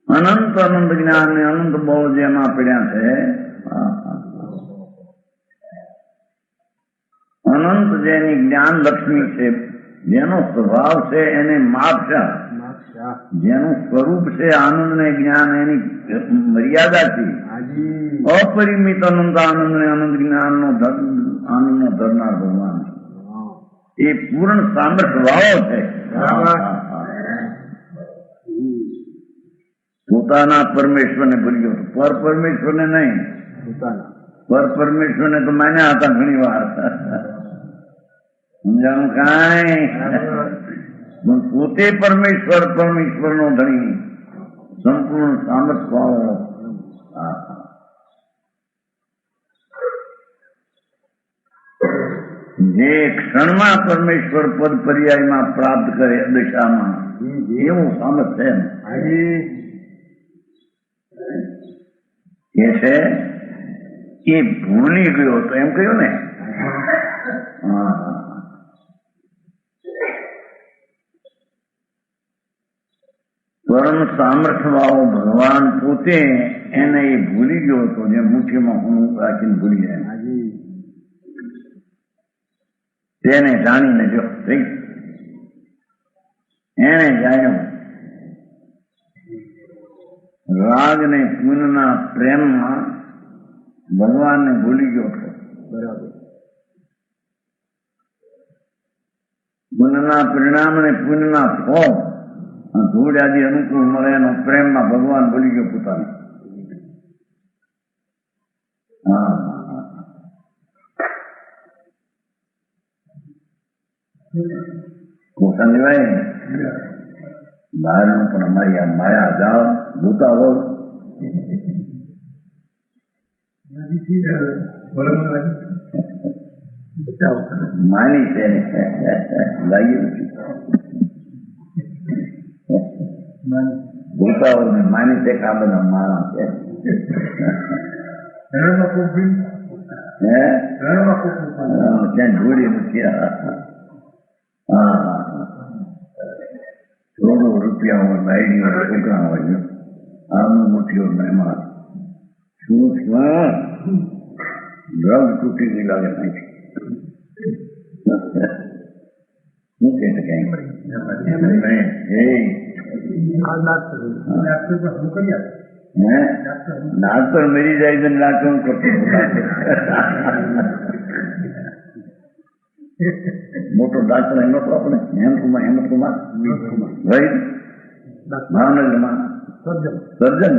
અનંત અનંત જ્ઞાન ને અનંત બળ જેમાં પડ્યા છે. અનંત જેની જ્ઞાન લક્ષ્મી છે, જેનો સ્વભાવ છે એને માપશા, જેનું સ્વરૂપ છે આનંદ ને જ્ઞાન એની મર્યાદાથી અપરિમિત અનંત આનંદ ને અનંત જ્ઞાન નો આનંદ નો ધરનાર ભગવાન એ પૂર્ણ સામર્થ્ય વાળો છે. પોતાના પરમેશ્વરને ભૂલી ગયો. પર પરમેશ્વરને નહીં, પર પરમેશ્વરને તો માન્યા હતા ઘણી વાર. સમજાણું કાંઈ? પણ પોતે પરમેશ્વર પરમેશ્વરનો ધણી સંપૂર્ણ સામર્થ્ય વાળો. જે ક્ષણમાં પરમેશ્વર પદ પર્યાયમાં પ્રાપ્ત કરે દશામાં એવું સામર્થ છે એમ. એ છે એ ભૂલી ગયો તો એમ કહ્યું ને. હા, પરમ સામર્થ્ય વાળો ભગવાન પોતે એને એ ભૂલી ગયો હતો, જે મુઠ્ઠીમાં હું રાખીને ભૂલી જાય. તેને જાણીને જો એને જાણ્યો રાગ ને પુનના પ્રેમમાં ભગવાનને ભૂલી ગયો હતો. બરાબર. પુનના પરિણામ અને પુનના ફોર્મ ધૂળ આદિ અનુકૂળ મળે એનો પ્રેમમાં ભગવાન ભૂલી ગયો પોતાને. હા, કોટા લેવાય બહારનું પણ અમારી આ માયા જાળ જોતા હોય માની છે લાગી નથી જોતા હોય ને માની છે કે આ બધા માણસ છે. ક્યાં જોડી નથી. હા, કરોડો રૂપિયા હોય, બાયડી હોય, છોકરા હોય, આમનું મોટી હોય મહેમાન શું ડ્રગ તૂટી ગઈ લાગે નહીં. શું કહે છે કઈ ડાક્ટર મરી જાય છે ડાક્ટર કરતો મોટો ડાક્ટર એમ હતો આપણે હેમંતકુમાર ભાવનગરમાં સર્જન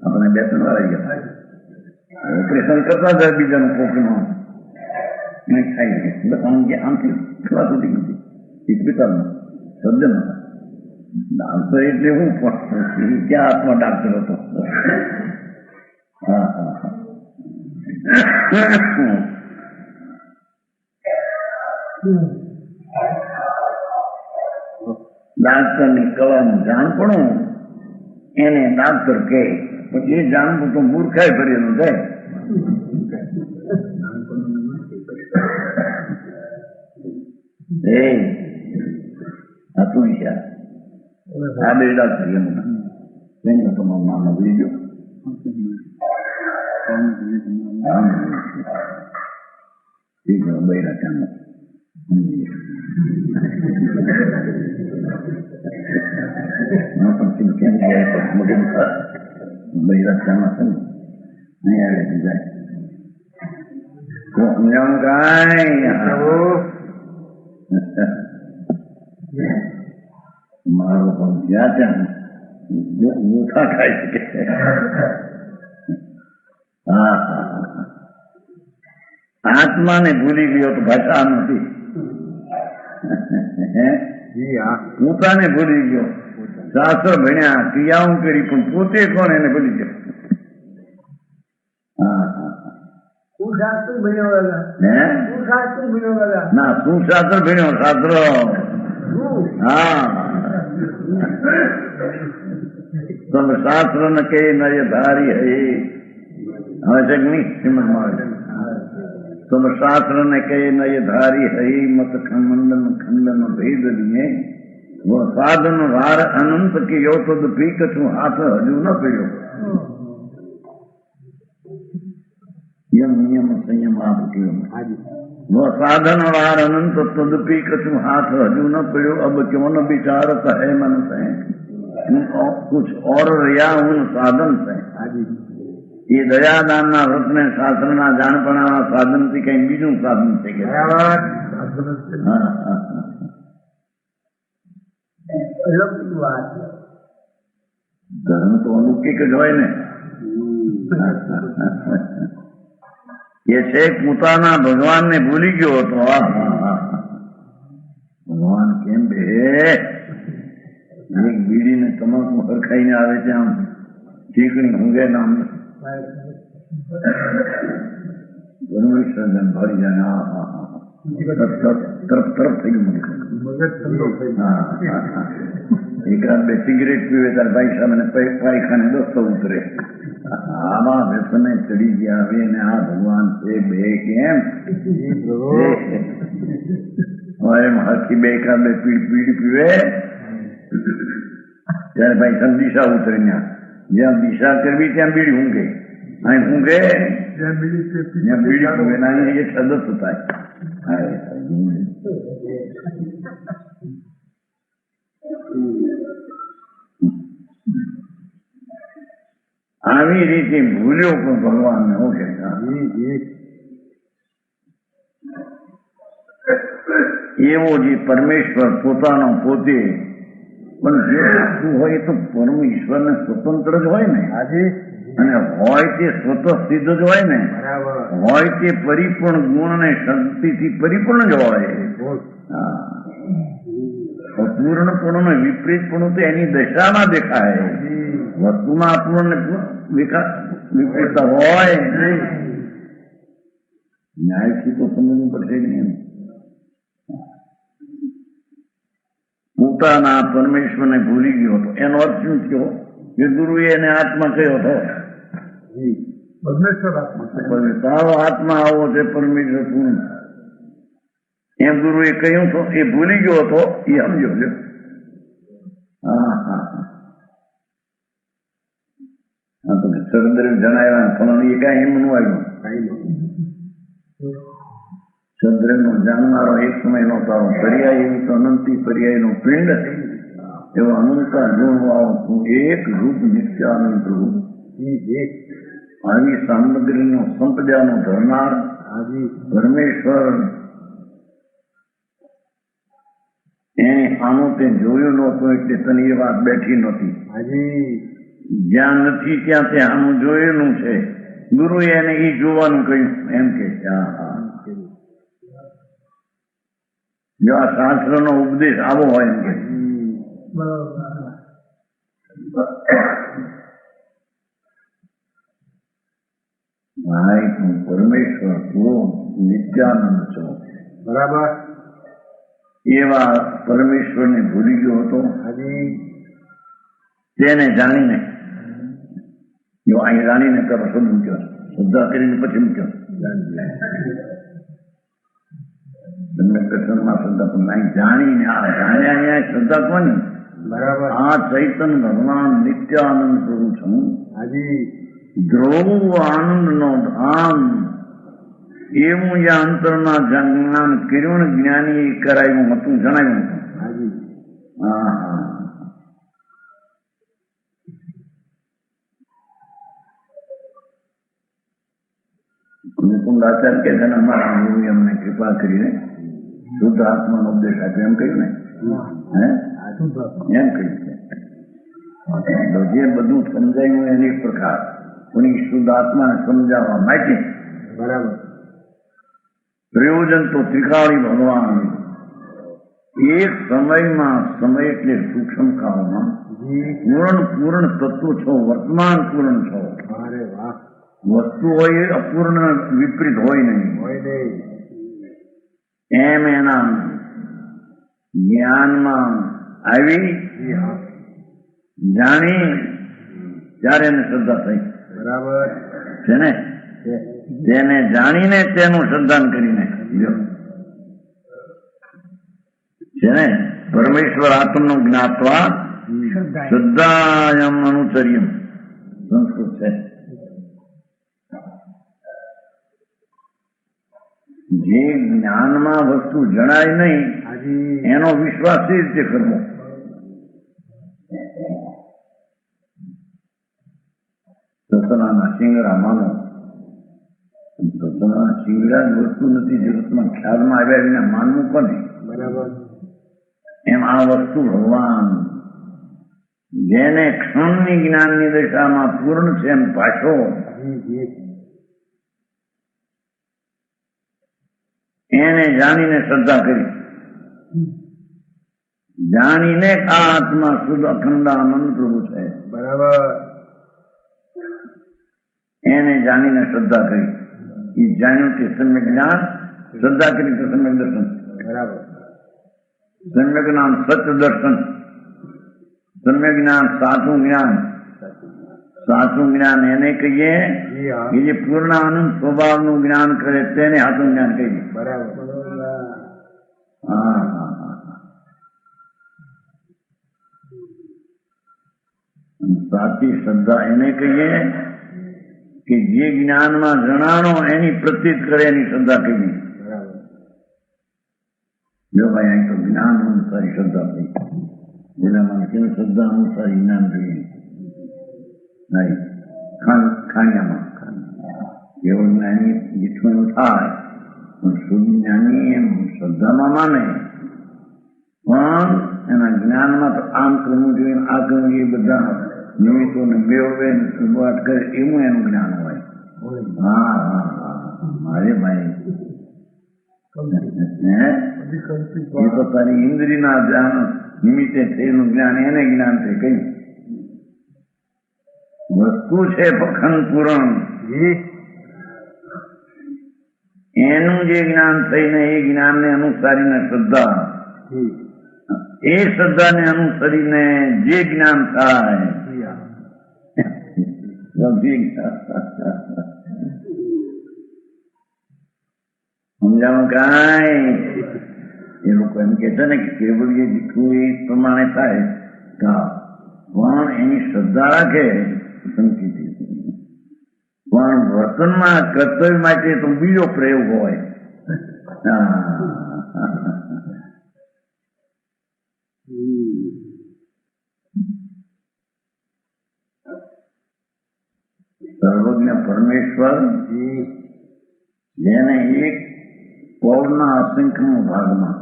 આપણે 2-3 વાર આવી ગયા. ઓપરેશન કરતા હતા બીજાનું કોકનું ખાઈ ગયા આમથી ખવા તૂટી ગઈ હોસ્પિટલમાં સર્જન હતા. ડાક્ટર એટલે હું ક્યાં હાથમાં ડાક્ટર હતો. હા હા હા. ડાક્ટર ની કલાનું જાણપણું એને ડાક્ટર કહે, પછી એ જાણવું તો મૂર્ખાઈ ભરેલું થાય. આ તું વિચાર આ બે ડાક્ટર એમ તમારું નામ ભૂલી ગયો. બૈરા ચાંદ મારો પણ જ્યાં ત્યાં મોટા ખાઈ શકે. હા હા, આત્માને ભૂલી ગયો તો ભાષા નથી. પોતાને ભૂલી ગયો. શાસ્ત્ર ભણ્યા, ક્રિયાઓ કરી, પણ પોતે કોણ એને ભૂલી ગયો. ના, શું શાસ્ત્ર ભણ્યો? શાસ્ત્ર. હા, તમે શાસ્ત્ર ને કે નય ધારી હે હવે છે કે નહીં? શ્રીમદમાં તમે શાસ્ત્ર ને કહે નય ધારી હઈ મત ખંડન ખંડન ભેદ દિએ वो साधन वार अनंत की यो तो पी कछू हाथ हजू न पड़ो. यम नियम संयम आप वो साधन वार अनंत तदपी कछू हाथ हजू न पड़ो. अब क्यों न विचारत है मन से कुछ और रिया उन साधन से. ये दयादान ना व्रत ने शास्त्र ना जाणपणा साधन थी कई बीजू साधन थे. ધર્મ તો અલૌકિક જ હોય ને. એ છે પોતાના ભગવાનને ભૂલી ગયો હતો. ભગવાન કેમ બે એક બીડીને તમાકુ હરખાઈને આવે છે, આમ ઠીકણી ઊંઘે નામ પરમેશ્વર ભરી જાય. તરફ થઈ ગયું મગજ ઠંડો થઈ ગયો. એકાદ બે સિગરેટ પીવે ત્યારે ભાઈ સામે પાયખાને દોસ્તો ઉતરે. આમાં વ્યસને ચડી ગયા હવે ને આ ભગવાન છે બે કેમ હાથી બે એકાદ બે પીડી પીવે ત્યારે ભાઈ સામે દિશા ઉતરે. જ્યાં દિશા કરવી ત્યાં બીડી ઊંઘે, અહીં ઊંઘે જ્યાં બીડી પીવે ના એ સદસ્ય થાય. આવી રીતે ભૂલ્યો પણ ભગવાનને ઓળખે. એવો જે પરમેશ્વર પોતાનો પોતે પણ જે વસ્તુ હોય તો પરમેશ્વરને સ્વતંત્ર જ હોય ને. અને હોય તે સ્વતઃ સિદ્ધ જ હોય ને. હોય તે પરિપૂર્ણ ગુણ અને શક્તિથી પરિપૂર્ણ જ હોય. અપૂર્ણપણું વિપરીતપણું તો એની દશામાં દેખાય. વસ્તુમાં અપૂર્ણ વિપરીતતા હોય ન્યાયથી તો સમજવું પડશે કે નહીં. પોતાના પરમેશ્વરને ભૂલી ગયો હતો. એનો અર્થ શું થયો કે ગુરુએ એને આત્મા કયો હતો. તારો આત્મા આવો છે પરમેશ્વર પૂર્ણ એમ ગુરુએ કહ્યું તો એ ભૂલી ગયો હતો. એ સમજો છો. તો સદગુરુ જણાવ્યા ફલાણ એ કઈ એમ નું આવ્યું. સદગુરુ જાણનારો એક સમય નો તારો પર્યાય એવી તો અનંતી પર્યાય નો પિંડ એવો અનંતા ગુણ આવતું એક રૂપ નિત્યાનંદ પ્રભુ. આવી સામગ્રીનો સંપદાનો ધરનાર પરમેશ્વર એને આનું તે જોયું નહોતું એટલે તને એ વાત બેઠી નહોતી. જ્યાં નથી ત્યાં તે આનું જોયેલું છે. ગુરુએ એને એ જોવાનું કહ્યું એમ કે જો આ શાસ્ત્રનો ઉપદેશ આવો હોય એમ કે હું પરમેશ્વર પૂરો નિત્યાનંદ છું. બરાબર. એવા પરમેશ્વરને ભૂલી ગયો હતો. તેને જાણીને જો અહીં જાણીને કરો શું મૂક્યો શ્રદ્ધા કરીને પછી મૂક્યો. તમને કથનમાં શ્રદ્ધા પણ અહીં જાણીને આ જાણ્યા શ્રદ્ધા કોની. બરાબર. આ ચૈતન ભગવાન નિત્યાનંદ પ્રભુ છું. ધ્રુવ આનંદ નો ધામ એવું જ્યાં અંતરના જ્ઞાન કિરણ જ્ઞાની કરાયું હતું જણાવ્યું હતું. મુકુંદ આચાર્ય કે છે ને અમારા ગુરુએ અમને કૃપા કરીને શુદ્ધ આત્માનો ઉપદેશ આપ્યો એમ કહ્યું ને. એમ કહ્યું છે જે બધું સમજાયું એની પ્રકાર પણ શુદ્ધ આત્માને સમજાવવા માટે બરાબર પ્રયોજન તો ત્રિકાળી ભગવાન એક સમયમાં સમય એટલે સૂક્ષ્મ કાળમાં પૂર્ણ તત્વ છો, વર્તમાન પૂર્ણ છો. વસ્તુ હોય એ અપૂર્ણ વિપરીત હોય નહીં. એમ એના જ્ઞાનમાં આવી જાણી ત્યારે એને શ્રદ્ધા થઈ. બરાબર છે ને. તેને જાણીને તેનું શ્રદ્ધાન કરીને છે ને. પરમેશ્વર આત્મનું જ્ઞાત્વા શ્રદ્ધાયમ અનુચર્યમ સંસ્કૃત છે. જે જ્ઞાનમાં વસ્તુ જણાય નહીં એનો વિશ્વાસ એ રીતે કરવો. સસલાના શિંગડા માનો. સસલાના શિંગડા જ વસ્તુ નથી જગતમાં ખ્યાલમાં આવ્યા વિના માનવું પણ બરાબર. એમ આ વસ્તુ ભગવાન જેને ક્ષણની જ્ઞાનની દશામાં પૂર્ણ છે એમ પાછો એને જાણીને શ્રદ્ધા કરી. જાણીને આ આત્મા શુદ્ધ અખંડાનંદ પ્રભુ છે. બરાબર. એને જાણીને શ્રદ્ધા કરી. એ જાણ્યું કે સમ્યક જ્ઞાન શ્રદ્ધા કરી તો સમ્યક દર્શન. બરાબર. સમ્યક જ્ઞાન સત્ય દર્શન. સમ્યક જ્ઞાન સાચું જ્ઞાન. સાચું જ્ઞાન એને કહીએ જી હા. કે જે પૂર્ણ આનંદ સ્વભાવનું જ્ઞાન કરે તેને સાચું જ્ઞાન કહીએ. બરાબર. હા. સાચી શ્રદ્ધા એને કહીએ કે જે જ્ઞાનમાં જણાણો એની પ્રતીત કરે એની શ્રદ્ધા કહીએ. બરાબર. જો ભાઈ અહીં તો જ્ઞાન અનુસારી શ્રદ્ધા થઈ. જેનામાં કેવી શ્રદ્ધા અનુસારી જ્ઞાન જોઈએ નહીં. ખાણિયામાં કેવળ જ્ઞાની જેટલું એવું થાય પણ શુદ્ધ જ્ઞાની એમ શ્રદ્ધામાં માને પણ એના જ્ઞાનમાં તો આમ કરવું જોઈએ આ કરવું જોઈએ બધા નિમિત્તોને બેવે વાત કરે એવું એનું જ્ઞાન હોય. હા હા હા મારે ભાઈ એ તો તારી ઇન્દ્રિયના ધ્યાન નિમિત્તે થયેલું જ્ઞાન એને જ્ઞાન છે કઈ વસ્તુ છે પખંડ પૂરણ એનું જે જ્ઞાન થઈને એ જ્ઞાનને અનુસારીને શ્રદ્ધા એ શ્રદ્ધાને અનુસરીને જે જ્ઞાન થાય સમજાણું કાંઈ એ લોકો એમ કે છે ને કે કેવળ જે દીકરું એ પ્રમાણે થાય પણ એની શ્રદ્ધા રાખે સંકિત પણ વર્તનમાં કર્તવ્ય માટે તો બીજો પ્રયોગ હોય. સર્વજ્ઞ પરમેશ્વર જેને એક પૌરના અસંખ્ય ભાગમાં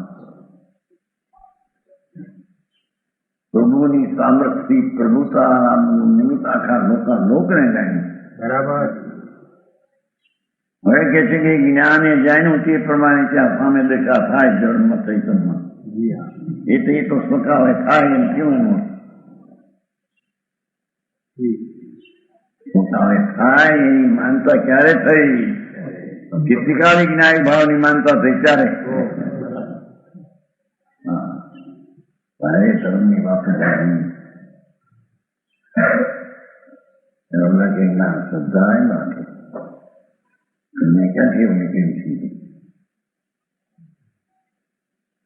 પ્રભુની સામર્થ્ય પ્રભુતા નિમિત્ત આખા લોકને જાણ્યું. બરાબર. હવે કે છે કે જ્ઞાન એ જાણ્યું તે પ્રમાણે ત્યાં સામે દેખા થાય જળમાં ચૈતનમાં એ તો સ્વકાવે થાય એમ કેવું સ્વકાવે થાય એની માનતા ક્યારે થઈ? કેટલીકાળી જ્ઞાની ભાવની માનતા થઈ ત્યારે તારે ધર્મની વાત લાગે ના શ્રદ્ધા લાગે મેં ક્યાંથી એમને કેવી છે?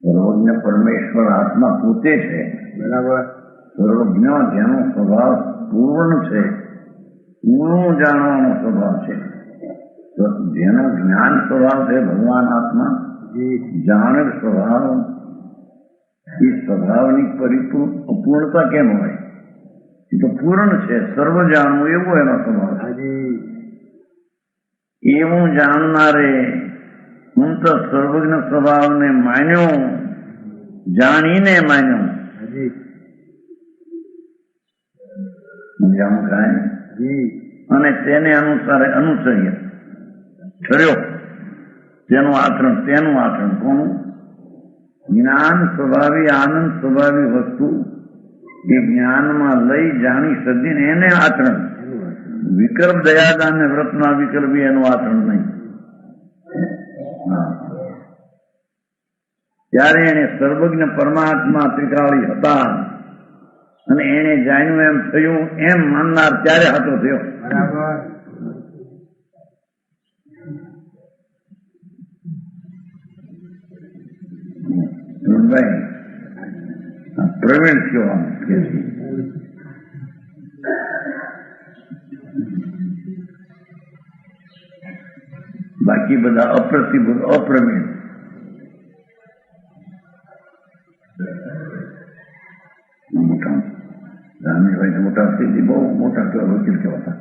સર્વજ્ઞ પરમેશ્વર આત્મા પોતે છે. બરાબર. સર્વજ્ઞ જેનો સ્વભાવ પૂર્ણ છે, પૂર્ણ જાણવાનો સ્વભાવ છે, જેનો જ્ઞાન સ્વભાવ છે ભગવાન આત્મા જાણ સ્વભાવ એ સ્વભાવની અપૂર્ણતા કેમ હોય? એ તો પૂર્ણ છે, સર્વ જાણવું એવો એનો સ્વભાવ છે. એવું જાણનારે હું તો સર્વજ્ઞ સ્વભાવને માન્યો, જાણીને માન્યો. સમજાવું કાંઈ? અને તેને અનુસર્ય ઠર્યો. તેનું આચરણ કોનું? જ્ઞાન સ્વભાવી આનંદ સ્વભાવી વસ્તુ એ જ્ઞાનમાં લઈ જાણી સદીને એને આચરણ. વિકલ્પ દયાદાન ને વ્રતના વિકલ્પી એનું આચરણ નહીં. ત્યારે એને સર્વજ્ઞ પરમાત્મા ત્રિકાળી હતા અને એને જાણ્યું એમ થયું એમ માનનાર ત્યારે હતો થયો. પ્રવીણ થયો આમ બાકી બધા અપ્રતિભૂત અપ્રવીણ. મોટા રામેશભાઈ મોટા સ્થિતિ બહુ મોટા વકીલ કહેવાતા.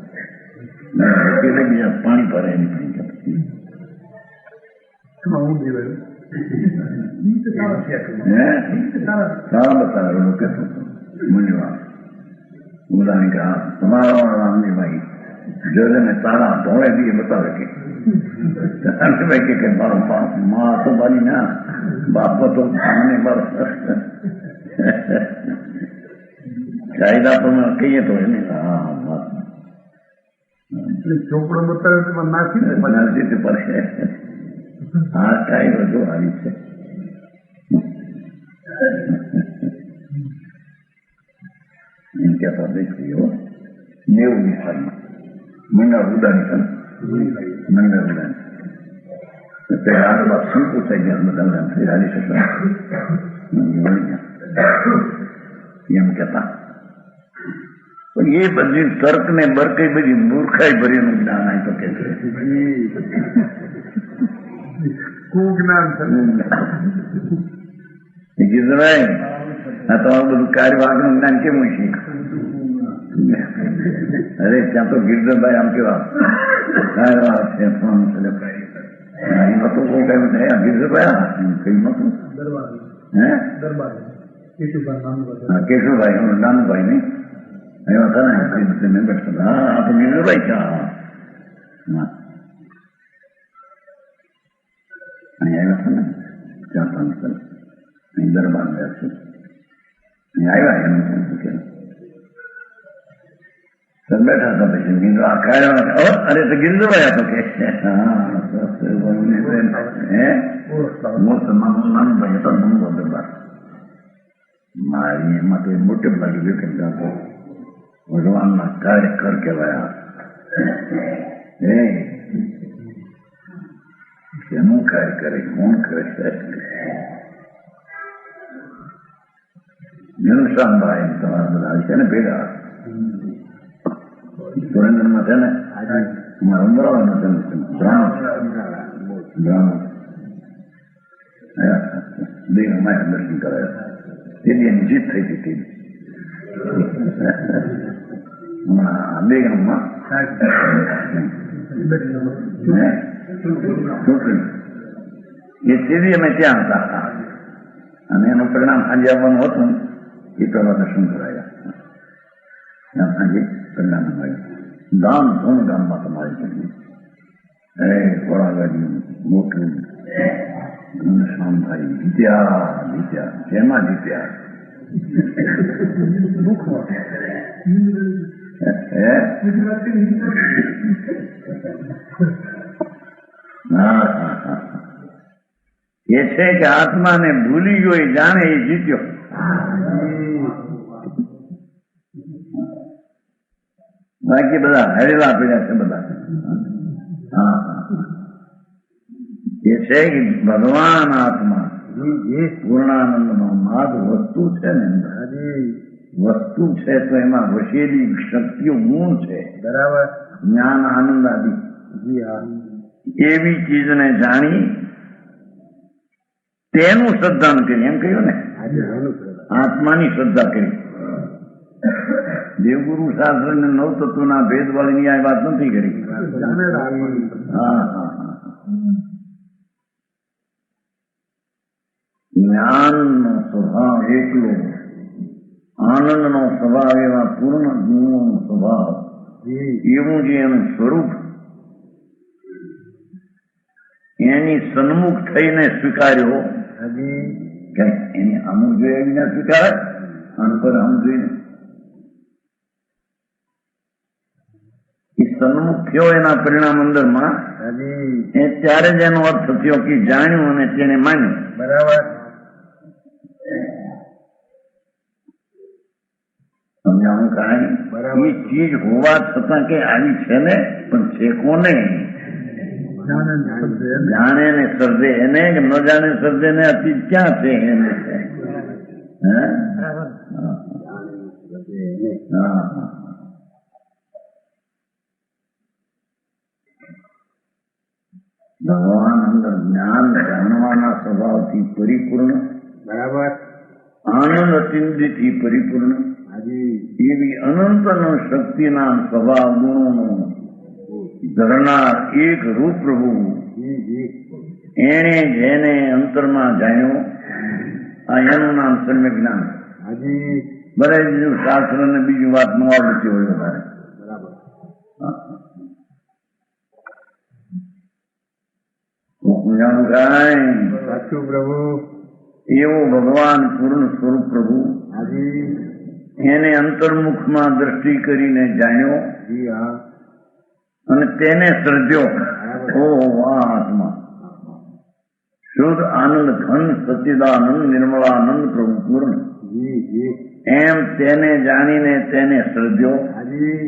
વકીલે બીજા પાણી ભરે એની પાણી સારા બતાવે લોકો મૂલ્યવાન બોલાની કે તમારા રામજીભાઈ જોડે ને તારા ધોળે બી બતાવે કે રામજીભાઈ કે મારો મા તો બારી ના બાપ તો સામને બસ કાયદા પણ કહીએ તો એને ચોપડો બતાવે નાખી પડે આ કાંઈ બધું આવી છે. એમ કહેતા દેખીઓ 90 સાલમાં મંડળ ઉડાડી મંડળ ઉડાડી પેલા શું પૂછાઈ ગયા બધા થઈ હાલી શકતા એમ કહેતા. પણ એ બધી તર્ક ને બરક બધી મૂર્ખાઈ ભરીનું જ્ઞાન આવી તો કે ગીધભાઈ આ તમારું બધું કાર્યવાહનું જ્ઞાન કેવું શીખ? અરે ત્યાં તો ગિરધરભાઈ આમ કેવા કાર્યવાહ છે ગિરધરભાઈ કઈ નતું હે કેશુભાઈ નાનુભાઈ નહીં એવા હતા ને બેઠા હા આ તો ગિરધરભાઈ છે. અહીં આવ્યા હતા ને 4-5 સાલ અહીં દરબાર ગયા છે. અહીં આવ્યા એમ બેઠા હતા પછી આ કાર્ય અરે તો ગિરધરભાઈ હતો કે નાનુભાઈ હતો નંબર દરબાર મારી એમાં તો મોટે ભાગે વ્યક્ત ભગવાનના કાર્ય કર કહેવાયા. શેનું કાર્ય કરે કોણ કરે ઘનશ્યામભાઈ તમારા બધા છે ને ભેગા સુરેન્દ્રમાં છે ને અમારા અમદાવાદનો દર્શન કરાયા. તેની એની જીત થઈ હતી બે ગામમાં એ સીધી અમે ત્યાં હતા અને એનું પરિણામ સાંજે આવવાનું હતું. એ પેલા દર્શન કરાયા ત્યાં સાંજે પરિણામ આવ્યું. ધામધૂમ ગામમાં તમારી જગ્યા વડાગાડી મોટું ઘનશ્યામભાઈ જીત્યા જેમાં જીત્યા એ છે કે આત્માને ભૂલી ગયો એ જાણે એ જીત્યો. બાકી બધા હરેલા પડ્યા છે બધા. એ છે કે ભગવાન આત્મા પૂર્ણાનંદ નો નાદ વસ્તુ છે ને વસ્તુ છે તો એમાં વસેલી શક્તિઓ ગુણ છે બરાબર. જ્ઞાન આનંદ આદિ એવી ચીજને જાણી તેનું શ્રદ્ધાન કરી એમ કહ્યું ને આત્માની શ્રદ્ધા કરી. દેવગુરુ શાસ્ત્ર ને નવ તત્વના ભેદ વાળીની આ વાત નથી કરી. જ્ઞાનનો સ્વભાવ એકલો, આનંદનો સ્વભાવ એવા પૂર્ણ ગુણોનો સ્વભાવ એવું જે એનું સ્વરૂપ એની સન્મુખ થઈને સ્વીકાર્યો. એની અમુક જોઈએ વિના સ્વીકારે અંતર અમુક જોઈને એ સન્મુખ થયો એના પરિણામ અંદરમાં એ ત્યારે જ એનો અર્થ થયો કે જાણ્યું અને તેને માન્યું. બરાબર સમજાવું કાંઈ એ ચીજ હોવા છતાં કે આવી છે ને પણ છે કોને? જાણે ને સર્જે એને કે ન જાણે સર્જે ને અતિ ક્યાં છે એને ભગવાન અંદર જ્ઞાન જાણવાના સ્વભાવથી પરિપૂર્ણ બરાબર. આનંદ અતિંદ્રિયથી પરિપૂર્ણ એવી અનંત શક્તિના સ્વભાવ ગુણોનો ધરનાર એક રૂપ પ્રભુ એને જેને અંતરમાં જાણ્યો આ એનું નામ સમ્યક જ્ઞાન. બધા બીજું શાસ્ત્ર ને બીજી વાત નો આવડતી હોય વધારે. સાચું પ્રભુ એવો ભગવાન પૂર્ણ સ્વરૂપ પ્રભુ એને અંતર્મુખમાં દ્રષ્ટિ કરીને જાણ્યો અને તેને સર્જ્યો. ઓ આત્મા શુદ્ધ આનંદ ઘન સચ્ચિદાનંદ નિર્મળાનંદ પ્રભુ પૂર્ણ જી જી એમ તેને જાણીને તેને સર્જ્યો હાજી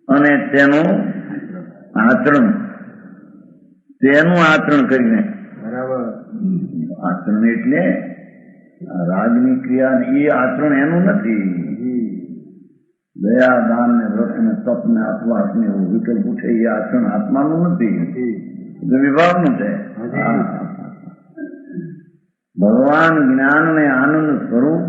અને તેનું આચરણ કરીને બરાબર આચરણ એટલે આ રાગની ક્રિયા એ આચરણ એનું નથી. જી દયા દાન ને વ્રત ને તપ ને આપવાસ ને એવું વિકલ્પ ઉઠે એ આચરણ આત્માનું નથી, જી એ વિભાવનું છે. હાજી. ભગવાન જ્ઞાન ને આનંદ સ્વરૂપ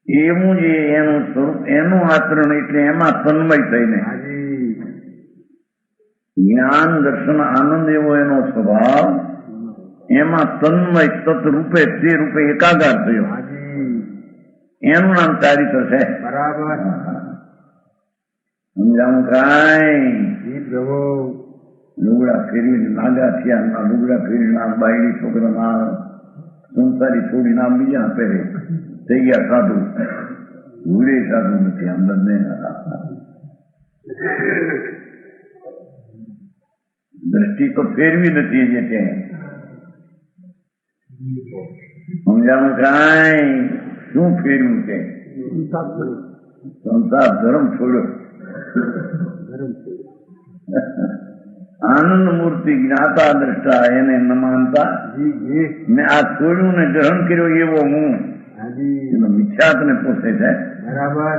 એવું જે એનું સ્વરૂપ એનું આચરણ એટલે એમાં તન્મય થઈને હાજી જ્ઞાન દર્શન આનંદ એવો એનો સ્વભાવ એમાં તન્મય તત્રૂપે તે રૂપે એકાકાર થયો હાજી એનું નામ ચારિત્ર છે. બરાબર સમજાવું કાંઈ જી પ્રભુ લુગડા ફેરવીને નાગા થયા, લુગડા ફેરીને આ બાયડી છોકરાના સંસારી છોડીને આ બીજા પહેરે થઈ ગયા સાધુ. ભૂલે સાધુ નથી અંદર નહીં. દ્રષ્ટિ તો ફેરવી નથી જે ત્યાં. સમજાનું કાંઈ શું ફેરવ્યું છે? સંસાર ધર્મ છોડ્યો. આનંદ મૂર્તિ જ્ઞાતા દ્રષ્ટા એને ન માનતા જી જી મેં આ છોડ્યું ને ગ્રહણ કર્યો એવો હું હાજી એનો મિથ્યાત ને પોષે છે. બરાબર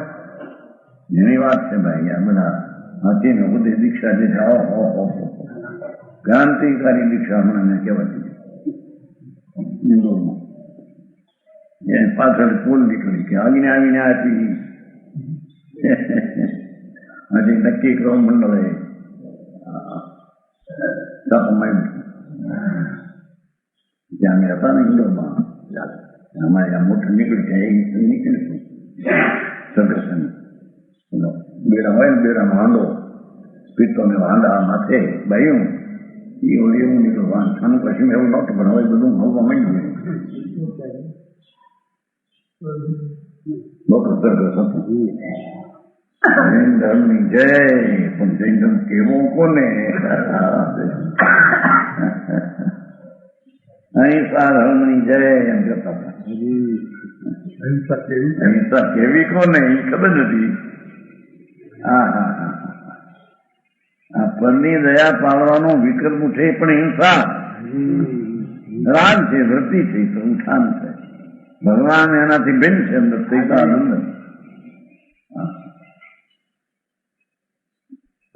એની વાત છે ભાઈ. આ બધા હાથીને બધી દીક્ષા જે છે ક્રાંતિકારી દીક્ષા હમણાં મેં કહેવાતી ઇન્દોરમાં એની પાછળ પોલ નીકળી કે આવીને આવીને આપી હજી નક્કી કરો મંડળે ત્યાં અમે હતા ને ઇન્દોરમાં અમારે આ મોટર નીકળી જાય એ નીકળી સંઘર્ષણ બેડા હોય ને બેડાનો હાંડો પિત્તોને હાંડા માથે બાયું એવું નીકળ્યું વાંધ ખાનું પછી એવું નહોતું પણ હવે બધું મળવા માંડ્યું. મોટો સરઘસ હતો. જૈન ધર્મની જય. પણ જૈન ધર્મ કેવો કોને? અહિંસા ધર્મની જય એમ કહેતા હતા. અહિંસા કેવી કોને એ ખબર નથી. આ પરની દયા પાડવાનો વિકલ્પ ઉઠે પણ હિંસા રાગ છે, વૃત્તિ છે, તો ઉઠાન છે. ભગવાન એનાથી ભિન્ન છે. અંદર સૈતાનંદ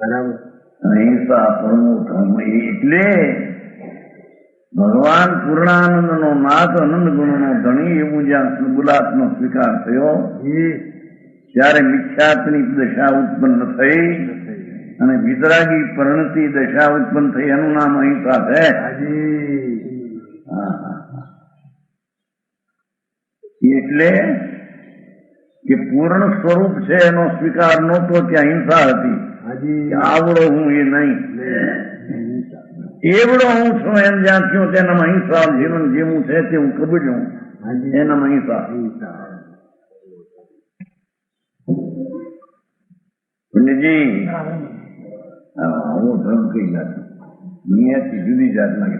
બરાબર અહિંસા પરમો ધર્મ એટલે ભગવાન પૂર્ણાનંદ નો નાથ આનંદ ગુણ નો ધણી એવું જ્યાં ગુલાબનો સ્વીકાર થયો જી ત્યારે મિથ્યાત્ની દશા ઉત્પન્ન થઈ અને વિતરાગી પરિણતિ દશા ઉત્પન્ન થઈ. એનું નામ અહિંસા છે. હાજી એટલે કે પૂર્ણ સ્વરૂપ છે એનો સ્વીકાર નહોતો, ત્યાં હિંસા હતી. હાજી આવડો હું એ નહીં, એવડો હું છું એમ જ્યાં થયું તેનામાં હિંસા. જીવન જેવું છે તે હું કબૂલ્યું એનામાં હિંસા. પુણ્યજી આવો ધર્મ કઈ જાત દુનિયાથી જુદી જાતના કે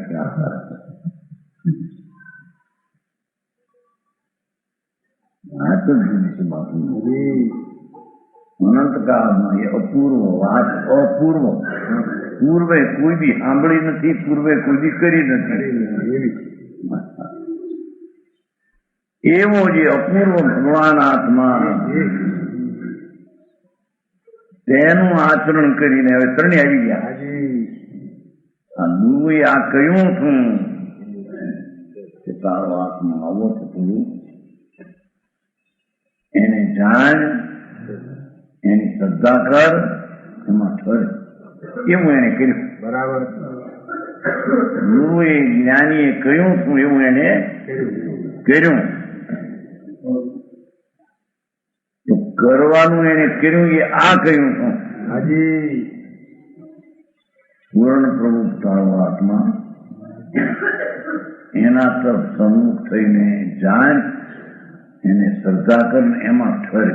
આ તો જુદી છે બાપુ. અનંતકાળમાં એ અપૂર્વ વાત, અપૂર્વ પૂર્વે કોઈ બી સાંભળી નથી, પૂર્વે કોઈ બી કરી નથી. એવો જે અપૂર્વ ભગવાન આત્મા તેનું આચરણ કરીને હવે ત્રણે આવી ગયા. આ ગુરુએ આ કહ્યું છું કે તારો આત્મા આવો છે, તું એને જાણ, એની શ્રદ્ધા કર, એમાં ઠર. એવું એને કર્યું. બરાબર ગુરુએ જ્ઞાનીએ કહ્યું છું એવું એને કર્યું. તો કરવાનું એને કર્યું એ આ કહ્યું છું. હાજી પૂર્ણ પ્રભુ તારો આત્મા એના તરફ સન્મુખ થઈને જાણ, એને શ્રદ્ધા કર, એમાં ઠરે.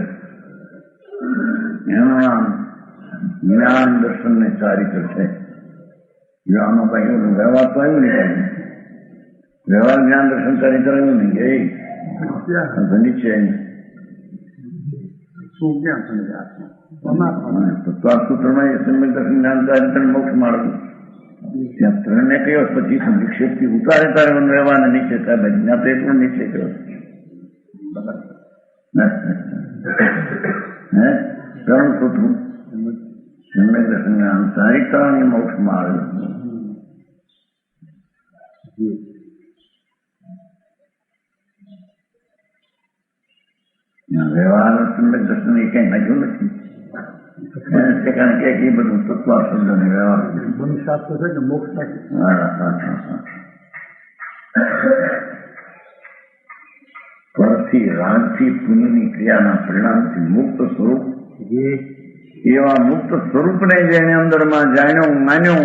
એનું નામ જ્ઞાન દર્શન ને ચારિત્ર છે. આમાં કઈ વ્યવહાર તો આવ્યું નહીં. વ્યવહાર જ્ઞાન દર્શન કરી કરેલું નહીં કે ક્યાં નિશ્ચય શું ક્યાં સમજે આત્મા તત્વાસૂત્રમાં એ સમ્યક દર્શન જ્ઞાન ચારિત્ર મોક્ષ માર્ગ ત્યાં ત્રણને કયો પછી વિક્ષેપથી ઉતારે તારે વ્યવહાર નીચે થાય ભાઈ ત્યાં તો એટલું નીચે કયો હે ત્રણ સૂત્રું સમ્યક દર્શન જ્ઞાન ચારિત્ર મોક્ષ માર્ગ વ્યવહાર સમ્યક દર્શન એ કઈ નાખ્યું નથી કારણ કે એ બધું તત્વ શબ્દ ને વ્યવહાર શાસ્ત્ર છે કે મોક્ષ થાય પરથી રાગથી પુણ્યની ક્રિયાના પરિણામથી મુક્ત સ્વરૂપ એવા મુક્ત સ્વરૂપને જેને અંદરમાં જાણ્યો માન્યો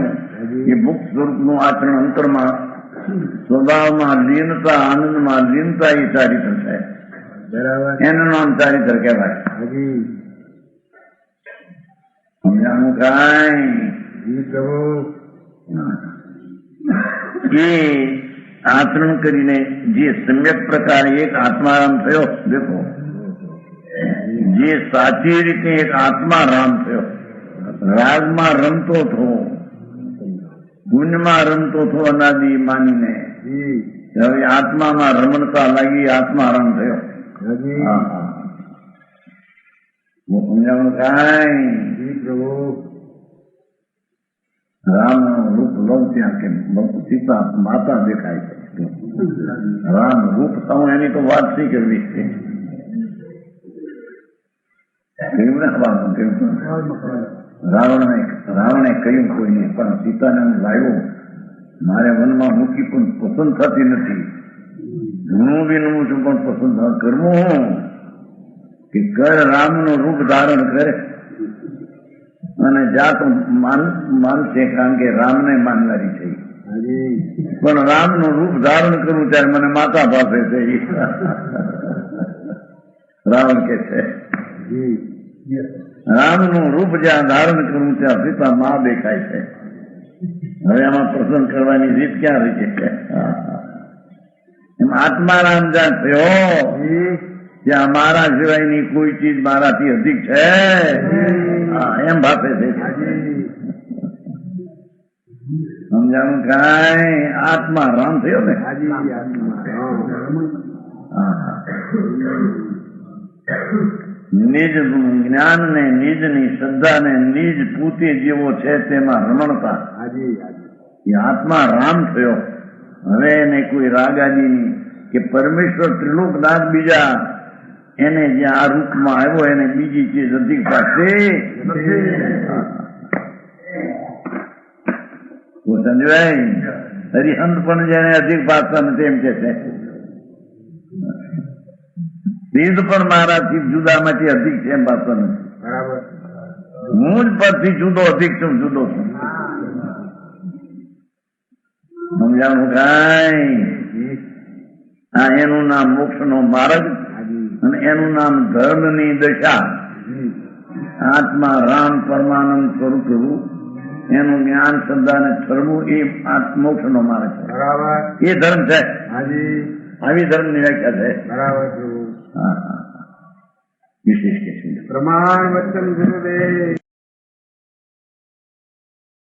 એ મુક્ત સ્વરૂપનું આચરણ અંતરમાં સ્વભાવમાં લીનતા આનંદમાં લીનતા એ ચારિત્ર છે બરાબર એનું નામ ચારિત્ર કહેવાય સમજાણું કાંઈ પ્રભુ એ આચરણ કરીને જે સમ્યક પ્રકારે એક આત્મારામ થયો દેખો જે સાચી રીતે એક આત્મારામ થયો રાગમાં રમતો થો ગુણમાં રમતો થો અનાદિ માનીને હવે આત્મામાં રમણતા લાગી આત્મારામ થયો સમજાણું કાંઈ પ્રભુ રામનું રૂપ લઉં ત્યાં કે સીતા માતા દેખાય છે રામ રૂપ થવું એની તો વાત શી કરવી છે રાવણે કહ્યું કોઈને પણ સીતાને હું લાવ્યો મારે વનમાં મૂકી પણ પસંદ થતી નથી ઘણું બી લઉં છું પણ પસંદ કરવું હું કે કર રામનું રૂપ ધારણ કરે અને જાત માનશે કારણ કે રામને માનનારી છે પણ રામનું રૂપ ધારણ કરવું ત્યારે મને માતા પાસે છે રાવણ કે છે રામનું રૂપ જ્યાં ધારણ કરવું ત્યાં સીતા મા દેખાય છે હવે આમાં પ્રસન્ન કરવાની રીત ક્યાં રહી છે એમ આત્મારામ જ્યાં થયો ત્યાં મારા સિવાયની કોઈ ચીજ મારાથી અધિક છે એમ ભાપે છે સમજાણું કાંઈ આત્મા રામ થયો ને નિજ જ્ઞાન ને નિજની શ્રદ્ધા ને નિજ પૂતે જેવો છે તેમાં રમણતા એ આત્મા રામ થયો હવે એને કોઈ રાગાજીની કે પરમેશ્વર ત્રિલોકનાથ બીજા એને જ્યાં આ રૂપમાં આવ્યો એને બીજી ચીજ અધિક પાસે સંજવાય હરિહંત પણ જેને અધિક પાસતા નથી એમ કે છે સિદ્ધ પણ મારાથી જુદામાંથી અધિક છે એમ પાસતા નથી બરાબર હું જ પરથી જુદો અધિક છું જુદો છું સમજાણું કાંઈ આ એનું નામ મોક્ષનો માર્ગ અને એનું નામ ધર્મની દશા આત્મા રામ પરમાનંદ સ્વરૂપ એનું જ્ઞાન શ્રદ્ધા ને ધર્મું એ મોક્ષનો માર્ગ છે બરાબર એ ધર્મ છે આવી ધર્મની વ્યાખ્યા છે બરાબર વિશેષ કે છે પ્રમાણ વચન ગુરુદેવ